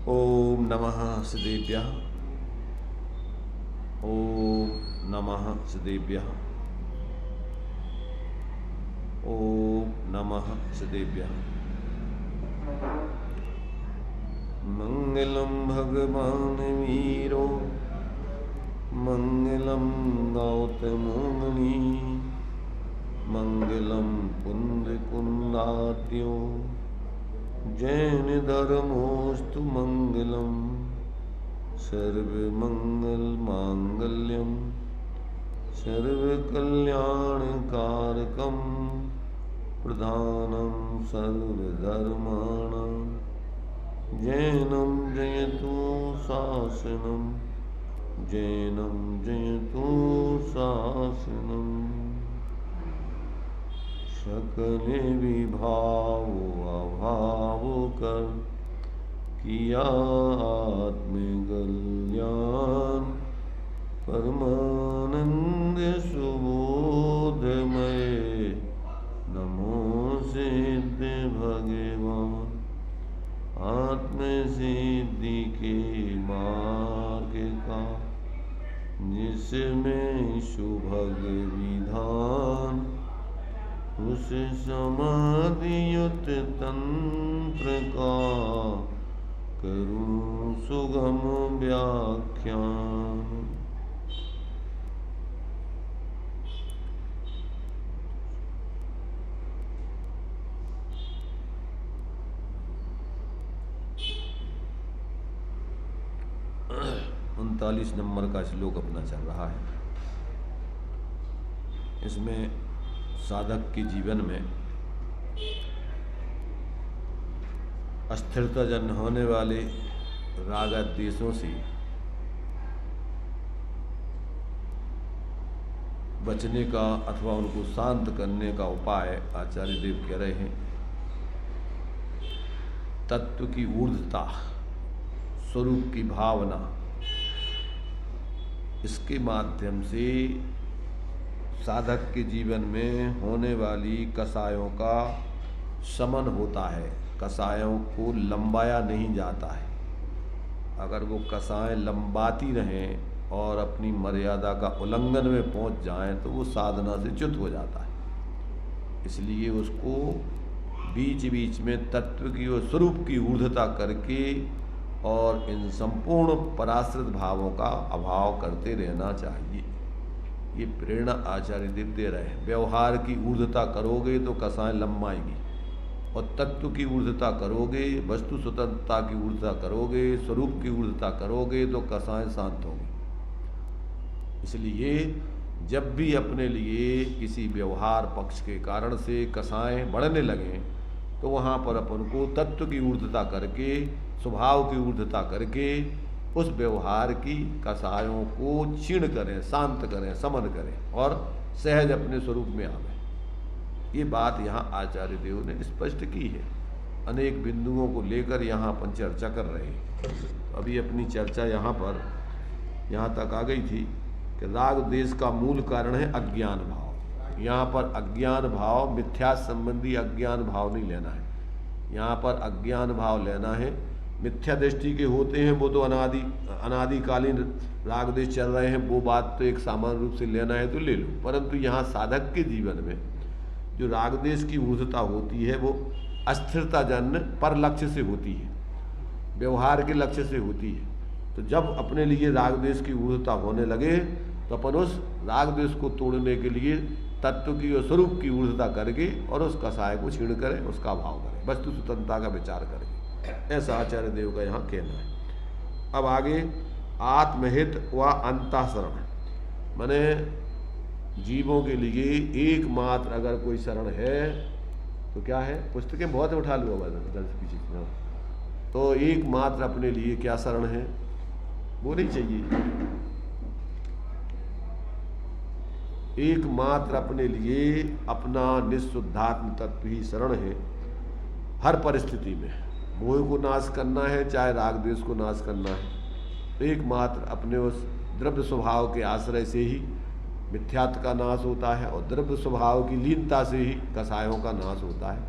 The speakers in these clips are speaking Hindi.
ओम नमः सिद्धेभ्यः। ओम नमः सिद्धेभ्यः। ओम नमः सिद्धेभ्यः। मंगलम भगवान वीरो मंगलम गौतमो मुनि मंगलम पुण्यकुंदात्यो जैन धर्मोस्तु मंगलम सर्वमंगल मांगल्यम सर्वकल्याणकारकम प्रधानम सर्वधर्माणां जैनं जयतु शासनम जैनं जयतु शासनम सकले विभावो अभावो कर किया आत्मकल्याण परमानंद सुबोधमय नमो सिद्ध भगवान आत्मसिद्धि के मार्ग का जिसमें सुभग विधान उस समाधियुत तंत्र का करूं सुगम व्याख्यान। उनतालीस नंबर का श्लोक अपना चल रहा है। इसमें साधक के जीवन में अस्थिरता जन्य होने वाले राग द्वेषों से बचने का अथवा उनको शांत करने का उपाय आचार्य देव कह रहे हैं। तत्व की ऊर्ध्वता, स्वरूप की भावना, इसके माध्यम से साधक के जीवन में होने वाली कसायों का शमन होता है। कसायों को लंबाया नहीं जाता है। अगर वो कसाएं लंबाती रहें और अपनी मर्यादा का उल्लंघन में पहुंच जाएं तो वो साधना से च्युत हो जाता है। इसलिए उसको बीच बीच में तत्व की और स्वरूप की ऊर्ध्वता करके और इन संपूर्ण पराश्रित भावों का अभाव करते रहना चाहिए। ये प्रेरणा आचार्य देव दे रहे हैं। व्यवहार की ऊर्ध्वता करोगे तो कसाएं लंबाएंगी, और तत्व की ऊर्ध्वता करोगे, वस्तु स्वतंत्रता की ऊर्ध्वता करोगे, स्वरूप की ऊर्ध्वता करोगे तो कसाएं शांत होंगी। इसलिए जब भी अपने लिए किसी व्यवहार पक्ष के कारण से कसाएं बढ़ने लगें तो वहाँ पर अपन को तत्व की ऊर्ध्वता करके, स्वभाव की ऊर्ध्वता करके उस व्यवहार की कसायों को क्षीण करें, शांत करें, समन करें और सहज अपने स्वरूप में आवें। ये बात यहाँ आचार्य देव ने स्पष्ट की है। अनेक बिंदुओं को लेकर यहाँ अपन चर्चा कर रहे हैं। अभी अपनी चर्चा यहाँ तक आ गई थी कि राग द्वेष का मूल कारण है अज्ञान भाव। यहाँ पर अज्ञान भाव, मिथ्या संबंधी अज्ञान भाव नहीं लेना है। यहाँ पर अज्ञान भाव लेना है। मिथ्या दृष्टि के होते हैं वो तो अनादिकालीन राग द्वेष चल रहे हैं, वो बात तो एक सामान्य रूप से लेना है तो ले लो। परंतु यहाँ साधक के जीवन में जो राग द्वेष की ऊर्ध्वता होती है वो अस्थिरता जन्य पर लक्ष्य से होती है, व्यवहार के लक्ष्य से होती है। तो जब अपने लिए राग द्वेष की ऊर्ध्वता होने लगे तो अपन उस राग द्वेष को तोड़ने के लिए तत्व की और स्वरूप की ऊर्ध्वता करके और उस कसाय को छीण करें, उसका अभाव करें, वस्तु स्वतंत्रता का विचार करें। ऐसा आचार्य देव का यहाँ कहना है। अब आगे आत्महित व अंतःशरण, माने जीवों के लिए एकमात्र अगर कोई शरण है तो क्या है? पुस्तकें बहुत उठा लो पीछे। तो एकमात्र अपने लिए क्या शरण है वो नहीं चाहिए। एकमात्र अपने लिए अपना निःशुद्धात्म तत्व ही शरण है। हर परिस्थिति में मोह को नाश करना है, चाहे राग द्वेष को नाश करना है, तो एकमात्र अपने उस द्रव्य स्वभाव के आश्रय से ही मिथ्यात्व का नाश होता है और द्रव्य स्वभाव की लीनता से ही कसायों का नाश होता है।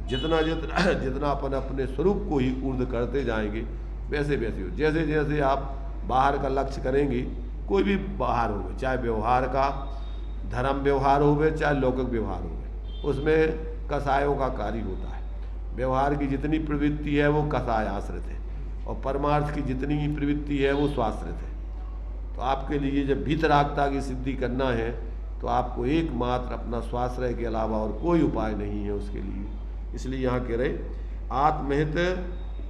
जितना जितना जितना अपन अपने स्वरूप को ही ऊर्ध्व करते जाएंगे वैसे वैसे हो। जैसे जैसे आप बाहर का लक्ष्य करेंगे, कोई भी बाहर हो, चाहे व्यवहार का धर्म व्यवहार हो, चाहे लौकिक व्यवहार हो, उसमें कसायों का कार्य होता है। व्यवहार की जितनी प्रवृत्ति है वो कसाय आश्रित है, और परमार्थ की जितनी प्रवृत्ति है वो स्वाश्रित है। तो आपके लिए जब भीतरागता की सिद्धि करना है तो आपको एकमात्र अपना स्वाश्रय के अलावा और कोई उपाय नहीं है उसके लिए। इसलिए यहाँ कह रहे आत्महित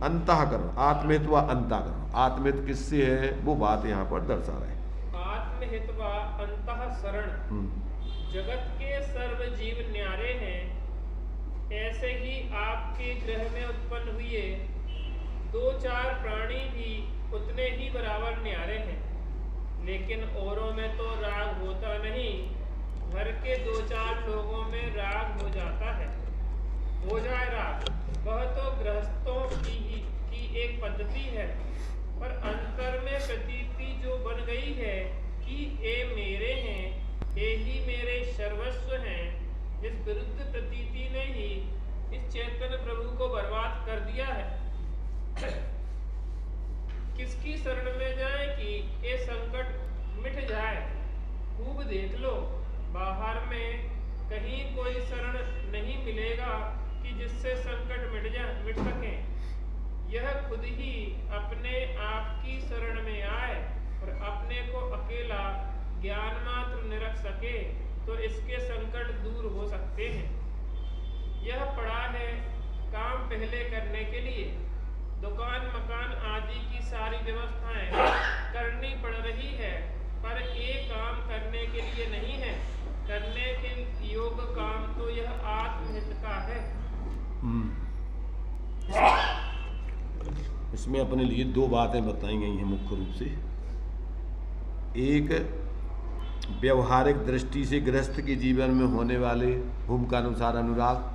अंतःकरण, आत्महित व अंतःकरण। आत्महित किससे है वो बात यहाँ पर दर्शा रहे। आत्महित व अंतःसरण, जगत के सर्व जीव न्यारे हैं, ऐसे ही आपके गृह में उत्पन्न हुए दो चार प्राणी भी उतने ही बराबर न्यारे हैं। लेकिन औरों में तो राग होता नहीं, घर के दो चार लोगों में राग हो जाता है। हो जाए राग, वह तो गृहस्थों की एक पद्धति है, पर अंतर में प्रतीति जो बन गई है कि ये मेरे हैं, ये ही मेरे सर्वस्व हैं, इस विरुद्ध प्रतीति ने ही इस चैतन्य प्रभु को बर्बाद कर दिया है। किसकी शरण में जाए कि ये संकट मिट जाए? खूब देख लो, बाहर में कहीं कोई शरण नहीं मिलेगा कि जिससे संकट मिट सके। यह खुद ही अपने आप की शरण में आए और अपने को अकेला ज्ञान मात्र निरख सके तो इसके संकट दूर हो सकते हैं। यह पड़ा है काम पहले करने के लिए, दुकान मकान आदि की सारी व्यवस्थाएं करनी पड़ रही है, पर ये काम करने के लिए नहीं है। करने के योग काम तो यह आत्महित का है। इसमें अपने लिए दो बातें बताई गई हैं मुख्य रूप से। एक, व्यवहारिक दृष्टि से गृहस्थ के जीवन में होने वाले भूमिका अनुसार अनुराग,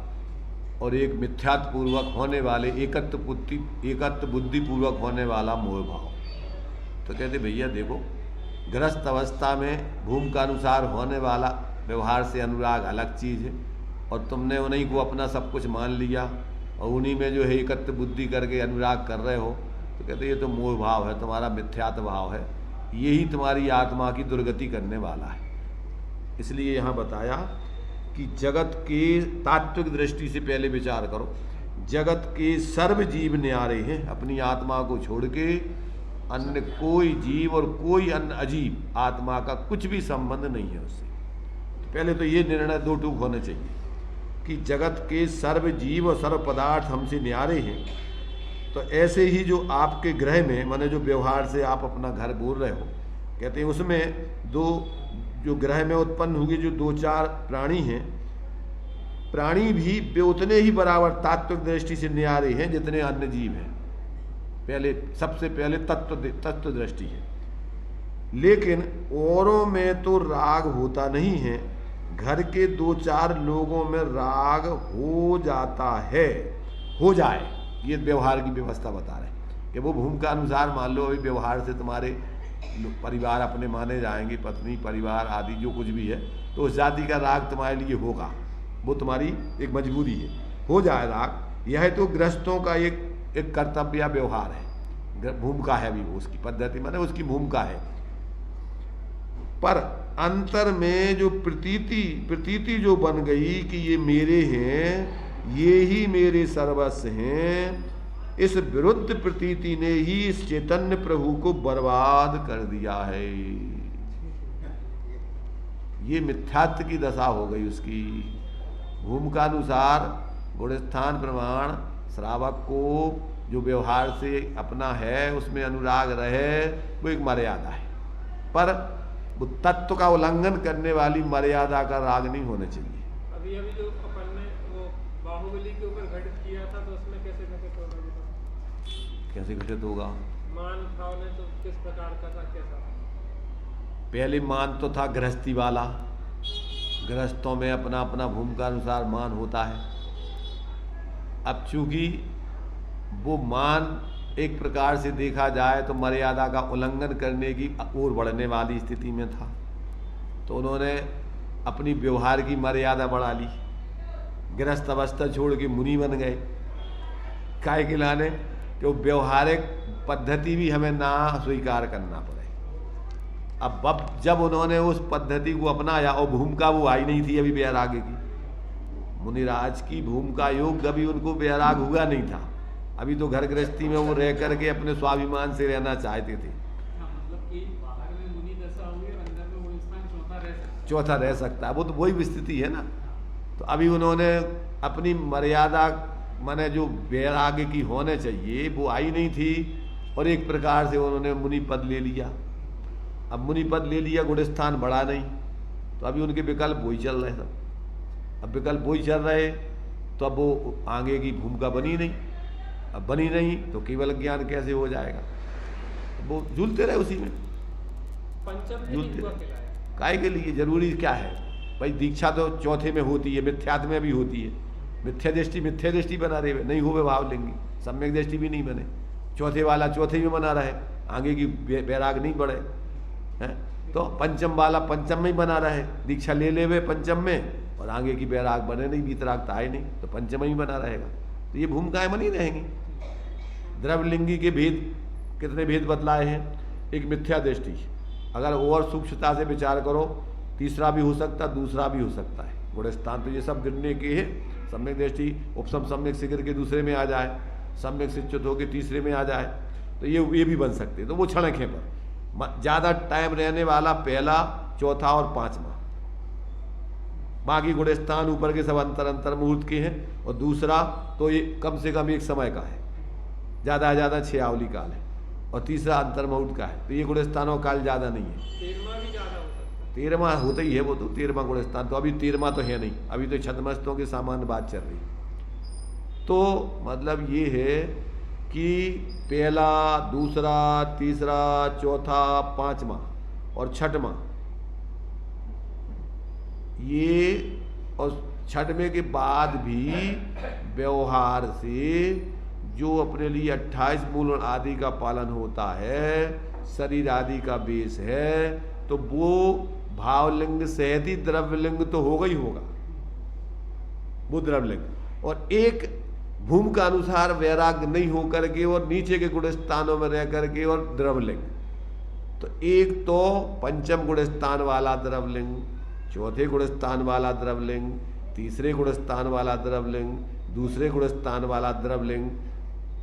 और एक मिथ्यात्वपूर्वक होने वाले एकत्व बुद्धि पूर्वक होने वाला मोह भाव। तो कहते भैया देखो, गृहस्थ अवस्था में भूमिका अनुसार होने वाला व्यवहार से अनुराग अलग चीज़ है, और तुमने उन्हीं को अपना सब कुछ मान लिया और उन्हीं में जो है एकत्व बुद्धि करके अनुराग कर रहे हो, तो कहते ये तो मोह भाव है, तुम्हारा मिथ्यात्व भाव है, यही तुम्हारी आत्मा की दुर्गति करने वाला है। इसलिए यहाँ बताया कि जगत के तात्विक दृष्टि से पहले विचार करो। जगत के सर्व जीव न्यारे हैं, अपनी आत्मा को छोड़ के अन्य कोई जीव और कोई अन्य अजीब आत्मा का कुछ भी संबंध नहीं है उससे। तो पहले तो ये निर्णय दो टूक होने चाहिए कि जगत के सर्व जीव और सर्व पदार्थ हमसे न्यारे हैं। तो ऐसे ही जो आपके ग्रह में, माने जो व्यवहार से आप अपना घर बोल रहे हो, कहते हैं उसमें दो जो ग्रह में उत्पन्न हुए जो दो चार प्राणी हैं, प्राणी भी वे उतने ही बराबर तात्विक दृष्टि से न्यारे हैं जितने अन्य जीव हैं। पहले सबसे पहले तत्व दृष्टि है। लेकिन औरों में तो राग होता नहीं है, घर के दो चार लोगों में राग हो जाता है। हो जाए, ये व्यवहार की व्यवस्था बता रहे हैं कि वो भूमिका अनुसार मान लो, अभी व्यवहार से तुम्हारे परिवार अपने माने जाएंगे, पत्नी परिवार आदि जो कुछ भी है, तो उस जाति का राग तुम्हारे लिए होगा, वो तुम्हारी एक मजबूरी है। हो जाए राग, यह तो गृहस्थों का एक कर्तव्य व्यवहार है, भूमिका है भी, वो उसकी पद्धति माने उसकी भूमिका है। पर अंतर में जो प्रतीति जो बन गई कि ये मेरे हैं, ये ही मेरे सर्वस्व हैं, इस विरुद्ध प्रतीति ने ही इस चैतन्य प्रभु को बर्बाद कर दिया है। ये मिथ्यात्व की दशा हो गई उसकी। भूमिका अनुसार गुणस्थान प्रमाण श्रावक को जो व्यवहार से अपना है उसमें अनुराग रहे, वो एक मर्यादा है, पर वो तत्व का उल्लंघन करने वाली मर्यादा का राग नहीं होना चाहिए। अभी जो अपन ने वो बाहुबली के ऊपर घटित किया था, तो उसमें कैसे घटित होगा? कैसे घटित होगा? मान भाव ने तो किस प्रकार का था, कैसा? पहले मान तो था गृहस्थी वाला, गृहस्थों में अपना अपना भूमिका अनुसार मान होता है। अब चूंकि वो मान एक प्रकार से देखा जाए तो मर्यादा का उल्लंघन करने की ओर बढ़ने वाली स्थिति में था, तो उन्होंने अपनी व्यवहार की मर्यादा बढ़ा ली, गृहस्थ अवस्था छोड़ के मुनि बन गए। काहे के लाने कि वो व्यवहारिक पद्धति भी हमें ना स्वीकार करना पड़े। अब जब उन्होंने उस पद्धति को अपनाया और भूमिका वो आई नहीं थी अभी वैराग्य की, मुनिराज की भूमिका योग कभी उनको वैराग हुआ नहीं था। अभी तो घर गृहस्थी में वो रह करके अपने स्वाभिमान से रहना चाहते थे। मतलब कि बाहर में मुनि दशा हुई और अंदर में वो इंसान चौथा रह सकता है, वो तो वही स्थिति है ना। तो अभी उन्होंने अपनी मर्यादा माने जो वैराग्य की होने चाहिए वो आई नहीं थी, और एक प्रकार से उन्होंने मुनि पद ले लिया। अब मुनि पद ले लिया, गुणस्थान बढ़ा नहीं, तो अभी उनके विकल्प वही चल रहे सब। अब विकल्प वही चल रहे तो अब वो आगे की भूमिका बनी नहीं। अब बनी नहीं तो केवल ज्ञान कैसे हो जाएगा? वो झूलते रहे उसी में, झूलते रहे। काय के लिए? जरूरी क्या है भाई? दीक्षा तो चौथे में होती है, मिथ्यात्व में भी होती है। मिथ्या दृष्टि बना रहे, नहीं हुए भाव लेंगे, सम्यक दृष्टि भी नहीं बने, चौथे वाला चौथे में बना रहे, आगे की वैराग नहीं बढ़े हैं। तो पंचम वाला पंचम में ही बना रहे, दीक्षा ले हुए पंचम में, और आगे की वैराग बने नहीं, वीतरागता आए नहीं, तो पंचम ही बना रहेगा। तो ये भूमिकाएं बनी रहेंगी। द्रव्यलिंगी के भेद, कितने भेद बतलाए हैं? एक मिथ्या दृष्टि, अगर और सूक्ष्मता से विचार करो तीसरा भी हो सकता, दूसरा भी हो सकता है। गुणस्थान तो ये सब गिनने के हैं। सम्यक दृष्टि उपसम सम्यक शिखर के दूसरे में आ जाए, सम्यक शिक्षित होकर तीसरे में आ जाए, तो ये भी बन सकते। तो वो क्षणिक है, पर ज़्यादा टाइम रहने वाला पहला, चौथा और पांचवा। बाकी गुणस्थान ऊपर के सब अंतर मुहूर्त के हैं, और दूसरा तो ये कम से कम एक समय का है, ज़्यादा से ज़्यादा 6 आवली काल है, और तीसरा अंतर मुहूर्त का है। तो ये गुणस्थानों काल ज़्यादा नहीं है। 13वां होता ही है वो, तो 13वां गुणस्थान। तो अभी 13वां तो है नहीं, अभी तो छद्मस्तों के सामान्य बात चल रही। तो मतलब ये है कि पहला, दूसरा, तीसरा, चौथा, पांचवा और छठवां, ये और छठवें के बाद भी व्यवहार से जो अपने लिए 28 मूल आदि का पालन होता है, शरीर आदि का बेस है, तो वो भावलिंग सहित ही द्रव्यलिंग तो होगा ही होगा, वो द्रव्यलिंग। और एक भूमिका अनुसार वैराग्य नहीं हो करके और नीचे के गुणस्थानों में रह करके और द्रव्यलिंग। तो एक तो पंचम गुणस्थान वाला द्रव्यलिंग, चौथे गुणस्थान वाला द्रव्यलिंग, तीसरे गुणस्थान वाला द्रव्यलिंग, दूसरे गुणस्थान वाला द्रव्यलिंग,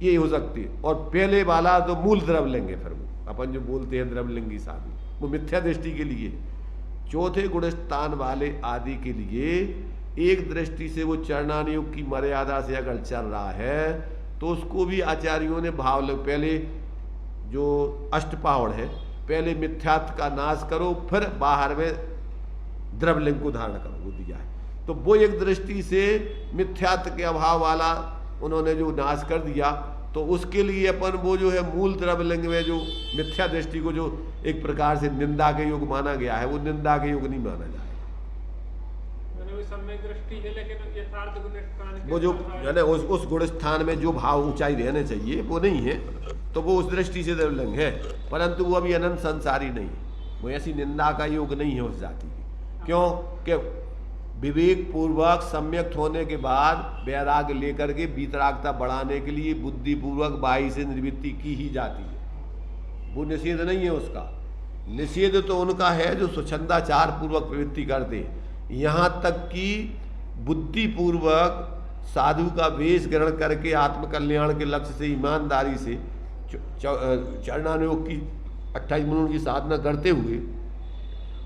ये हो सकती है। और पहले वाला तो मूल द्रव्यलिंग है, फिर वो अपन जो बोलते हैं द्रव्यलिंगी शादी, वो मिथ्या दृष्टि के लिए। चौथे गुणस्थान वाले आदि के लिए एक दृष्टि से वो चरणानुयोग की मर्यादा से अगर चल रहा है, तो उसको भी आचार्यों ने भाव पहले जो अष्टपावड़ है, पहले मिथ्यात्व का नाश करो, फिर बाहर में द्रव्यलिंग को धारण करो, वो दिया है। तो वो एक दृष्टि से मिथ्यात्व के अभाव वाला उन्होंने जो नाश कर दिया, तो उसके लिए अपन वो जो है मूल द्रव्यलिंग में जो मिथ्या दृष्टि को जो एक प्रकार से निंदा के योग माना गया है, वो निंदा के योग नहीं माना जाए। सम्यक दृष्टि है, लेकिन यथार्थ गुणस्थान वो जो यानी उस गुणस्थान में जो भाव ऊंचाई रहने चाहिए वो नहीं है, तो वो उस दृष्टि से द्रव्यलिंग है, परंतु वो अभी अनंत संसारी नहीं है, वो ऐसी निंदा का योग नहीं है उस जाति की। क्यों कि विवेक पूर्वक सम्यक होने के बाद वैराग्य लेकर के वीतरागता बढ़ाने के लिए बुद्धिपूर्वक बाह्य से निवृत्ति की ही जाती है, वो निषेध नहीं है उसका। निषेध तो उनका है जो स्वच्छंदाचार पूर्वक प्रवृत्ति करते हैं, यहाँ तक कि बुद्धिपूर्वक साधु का वेश ग्रहण करके आत्मकल्याण के लक्ष्य से ईमानदारी से चरणानुयोग की 28 मूलों की साधना करते हुए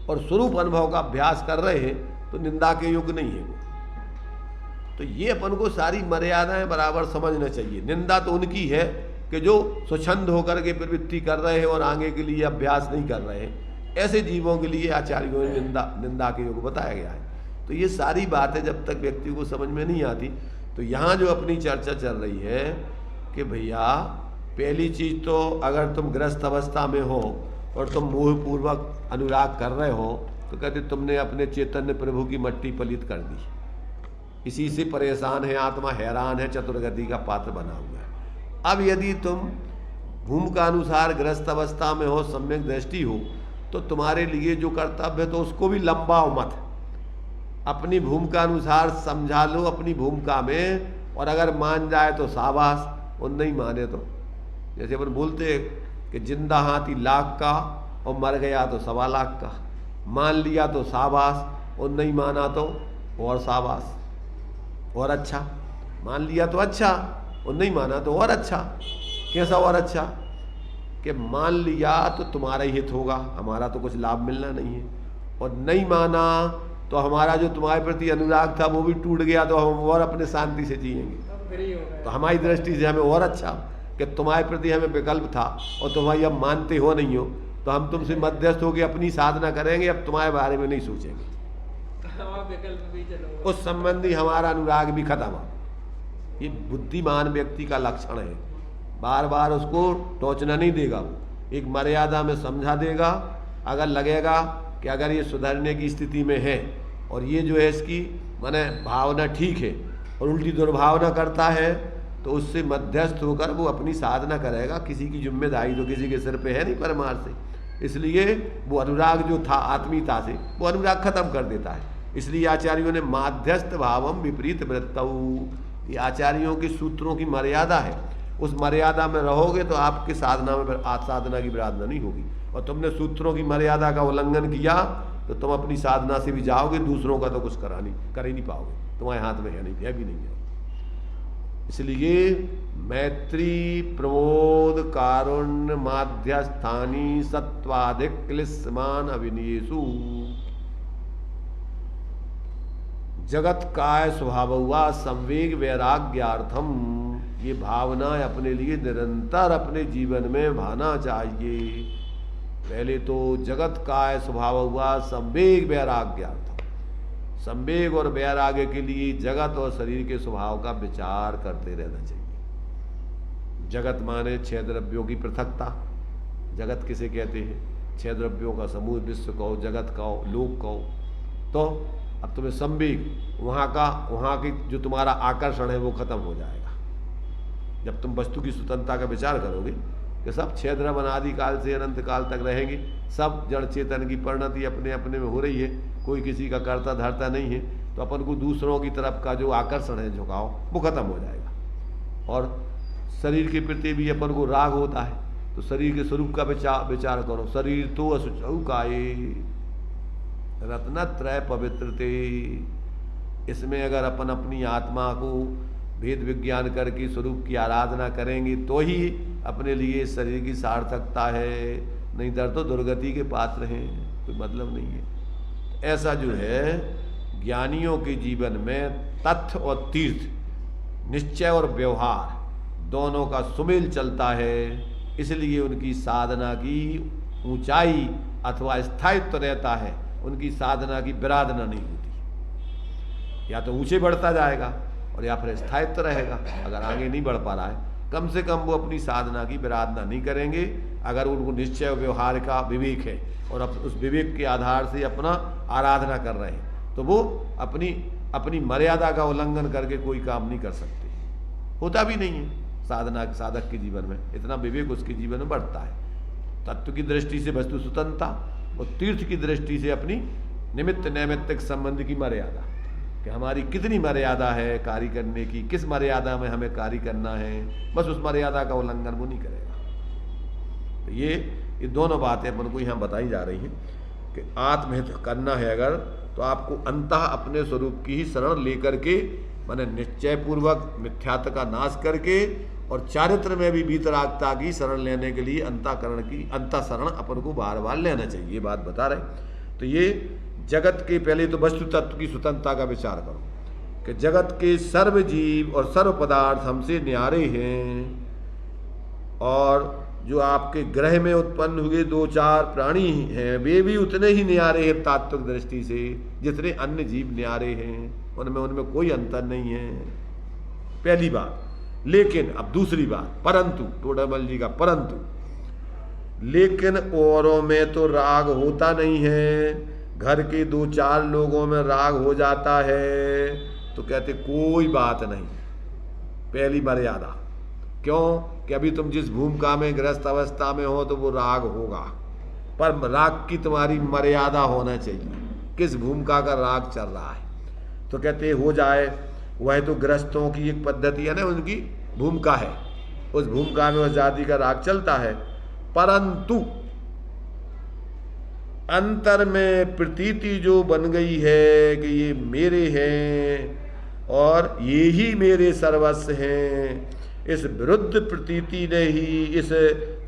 और स्वरूप अनुभव का अभ्यास कर रहे हैं, तो निंदा के योग नहीं है वो। तो ये अपन को सारी मर्यादाएं बराबर समझना चाहिए। निंदा तो उनकी है कि जो स्वच्छंद होकर के प्रवृत्ति कर रहे हैं और आगे के लिए अभ्यास नहीं कर रहे हैं, ऐसे जीवों के लिए आचार्यों ने निंदा के योग बताया गया है। तो ये सारी बातें जब तक व्यक्ति को समझ में नहीं आती, तो यहाँ जो अपनी चर्चा चल रही है कि भैया पहली चीज़ तो अगर तुम गृहस्थ अवस्था में हो और तुम मोहपूर्वक अनुराग कर रहे हो, तो कहते तुमने अपने चैतन्य प्रभु की मट्टी पलित कर दी, इसी से परेशान है आत्मा, हैरान है, चतुर्गति का पात्र बना हुआ है। अब यदि तुम भूमिका अनुसार गृहस्थ अवस्था में हो, सम्यक दृष्टि हो, तो तुम्हारे लिए जो कर्तव्य है तो उसको भी लंबाओ मत, अपनी भूमिका अनुसार समझा लो अपनी भूमिका में, और अगर मान जाए तो शाबाश, और नहीं माने तो जैसे अपन बोलते हैं कि जिंदा हाथी लाख का और मर गया तो 1.25 लाख का, मान लिया तो शाबाश और नहीं माना तो और शाबाश और अच्छा, मान लिया तो अच्छा और नहीं माना तो और अच्छा। कैसा और अच्छा? कि मान लिया तो तुम्हारा ही हित होगा, हमारा तो कुछ लाभ मिलना नहीं है, और नहीं माना तो हमारा जो तुम्हारे प्रति अनुराग था वो भी टूट गया, तो हम और अपने शांति से जिएंगे। तो हमारी दृष्टि से हमें और अच्छा कि तुम्हारे प्रति हमें विकल्प था और तुम्हारी अब मानते हो नहीं हो, तो हम तुमसे मध्यस्थ होकर अपनी साधना करेंगे, अब तुम्हारे बारे में नहीं सोचेंगे। उस संबंधी हमारा अनुराग भी खत्म हो। ये बुद्धिमान व्यक्ति का लक्षण है। बार बार उसको टोचना नहीं देगा, वो एक मर्यादा में समझा देगा। अगर लगेगा कि अगर ये सुधरने की स्थिति में है और ये जो है इसकी माने भावना ठीक है और उल्टी दुर्भावना करता है, तो उससे मध्यस्थ होकर वो अपनी साधना करेगा। किसी की जिम्मेदारी तो किसी के सिर पे है नहीं परमार से, इसलिए वो अनुराग जो था आत्मीयता से, वो अनुराग खत्म कर देता है। इसलिए आचार्यों ने माध्यस्थ भावम विपरीत वृत्तऊ, ये आचार्यों के सूत्रों की मर्यादा है। उस मर्यादा में रहोगे तो आपके साधना में साधना की विराधना नहीं होगी, और तुमने सूत्रों की मर्यादा का उल्लंघन किया तो तुम अपनी साधना से भी जाओगे, दूसरों का तो कुछ कर ही नहीं पाओगे, तुम्हारे हाथ में है नहीं, है भी नहीं है। इसलिए मैत्री प्रमोद कारुण्य माध्यस्थानी सत्वाधिक क्लिश्यमान अविनियेषु जगत काय स्वभाव हुआ संवेग वैराग्यार्थम, ये भावना अपने लिए निरंतर अपने जीवन में भाना चाहिए। पहले तो जगत काय स्वभाव हुआ संवेग वैराग्यार्थम, संवेग और वैराग्य के लिए जगत और शरीर के स्वभाव का विचार करते रहना चाहिए। जगत माने 6 द्रव्यों की पृथकता। जगत किसे कहते हैं? 6 द्रव्यों का समूह, विश्व कहो, जगत कहो, लोक कहो। तो अब तुम्हें संवेग, वहाँ की जो तुम्हारा आकर्षण है वो खत्म हो जाएगा जब तुम वस्तु की स्वतंत्रता का विचार करोगे कि सब 6 द्रव्य अनादि काल से अनंत काल तक रहेंगे, सब जड़ चेतन की परिणति अपने अपने में हो रही है, कोई किसी का कर्ता धर्ता नहीं है, तो अपन को दूसरों की तरफ का जो आकर्षण है, झुकाव, वो खत्म हो जाएगा। और शरीर के प्रति भी अपन को राग होता है, तो शरीर के स्वरूप का विचार करो। शरीर तो असुचौ काये रत्नत्रय पवित्रते, इसमें अगर अपन अपनी आत्मा को भेद विज्ञान करके स्वरूप की आराधना करेंगे तो ही अपने लिए शरीर की सार्थकता है, नहीं तो दुर्गति के पात्र हैं, कोई मतलब नहीं है। ऐसा जो है ज्ञानियों के जीवन में तथ्य और तीर्थ, निश्चय और व्यवहार दोनों का सुमेल चलता है, इसलिए उनकी साधना की ऊंचाई अथवा स्थायित्व रहता है, उनकी साधना की विराधना नहीं होती। या तो ऊंचे बढ़ता जाएगा और या फिर स्थायित्व रहेगा। अगर आगे नहीं बढ़ पा रहा है, कम से कम वो अपनी साधना की विराधना नहीं करेंगे। अगर उनको निश्चय और व्यवहार का विवेक है और उस विवेक के आधार से अपना आराधना कर रहे हैं, तो वो अपनी मर्यादा का उल्लंघन करके कोई काम नहीं कर सकते, होता भी नहीं है। साधक के जीवन में इतना विवेक उसके जीवन में बढ़ता है। तत्व की दृष्टि से वस्तु स्वतंत्रता और तीर्थ की दृष्टि से अपनी निमित्त नैमित्तिक संबंध की मर्यादा, कि हमारी कितनी मर्यादा है कार्य करने की, किस मर्यादा में हमें कार्य करना है, बस उस मर्यादा का उल्लंघन वो नहीं करेगा। तो ये दोनों बातें अपन को यहाँ बताई जा रही हैं कि आत्महित करना है अगर, तो आपको अंतः अपने स्वरूप की ही शरण लेकर के, माने निश्चय पूर्वक मिथ्यात्व का नाश करके और चारित्र में भी वीतरागता की शरण लेने के लिए अंतः शरण अपन को बार बार लेना चाहिए, ये बात बता रहे। तो ये जगत के पहले तो वस्तु तत्व की स्वतंत्रता का विचार करो कि जगत के सर्व जीव और सर्व पदार्थ हमसे न्यारे हैं, और जो आपके ग्रह में उत्पन्न हुए 2-4 प्राणी हैं वे भी उतने ही न्यारे हैं तात्विक दृष्टि से जितने अन्य जीव न्यारे हैं, उनमें कोई अंतर नहीं है, पहली बात। लेकिन अब दूसरी बात, परंतु, टोडामल जी का परंतु, लेकिन औरों में तो राग होता नहीं है, घर के 2-4 लोगों में राग हो जाता है, तो कहते कोई बात नहीं, पहली मर्यादा। क्यों? कि अभी तुम जिस भूमिका में गृहस्थ अवस्था में हो तो वो राग होगा, पर राग की तुम्हारी मर्यादा होना चाहिए, किस भूमिका का राग चल रहा है। तो कहते हो जाए, वह तो गृहस्थों की एक पद्धति है ना, उनकी भूमिका है उस भूमिका में उस जाति का राग चलता है, परंतु अंतर में प्रतीति जो बन गई है कि ये मेरे हैं और ये ही मेरे सर्वस्व हैं, इस विरुद्ध प्रतीति ने ही इस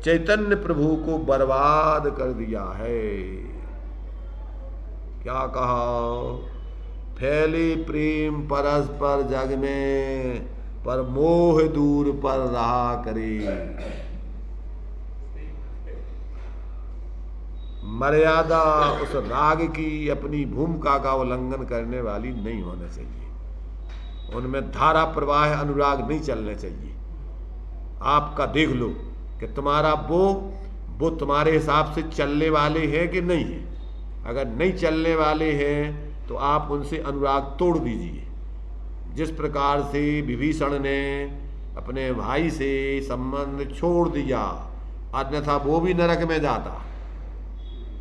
चैतन्य प्रभु को बर्बाद कर दिया है। क्या कहा? फैले प्रेम परस्पर जग में, पर मोह दूर पर रहा करे। मर्यादा उस राग की अपनी भूमिका का उल्लंघन करने वाली नहीं होना चाहिए, उनमें धारा प्रवाह अनुराग नहीं चलने चाहिए। आपका देख लो कि तुम्हारा वो तुम्हारे हिसाब से चलने वाले हैं कि नहीं है। अगर नहीं चलने वाले हैं तो आप उनसे अनुराग तोड़ दीजिए। जिस प्रकार से विभीषण ने अपने भाई से संबंध छोड़ दिया, अन्यथा वो भी नरक में जाता।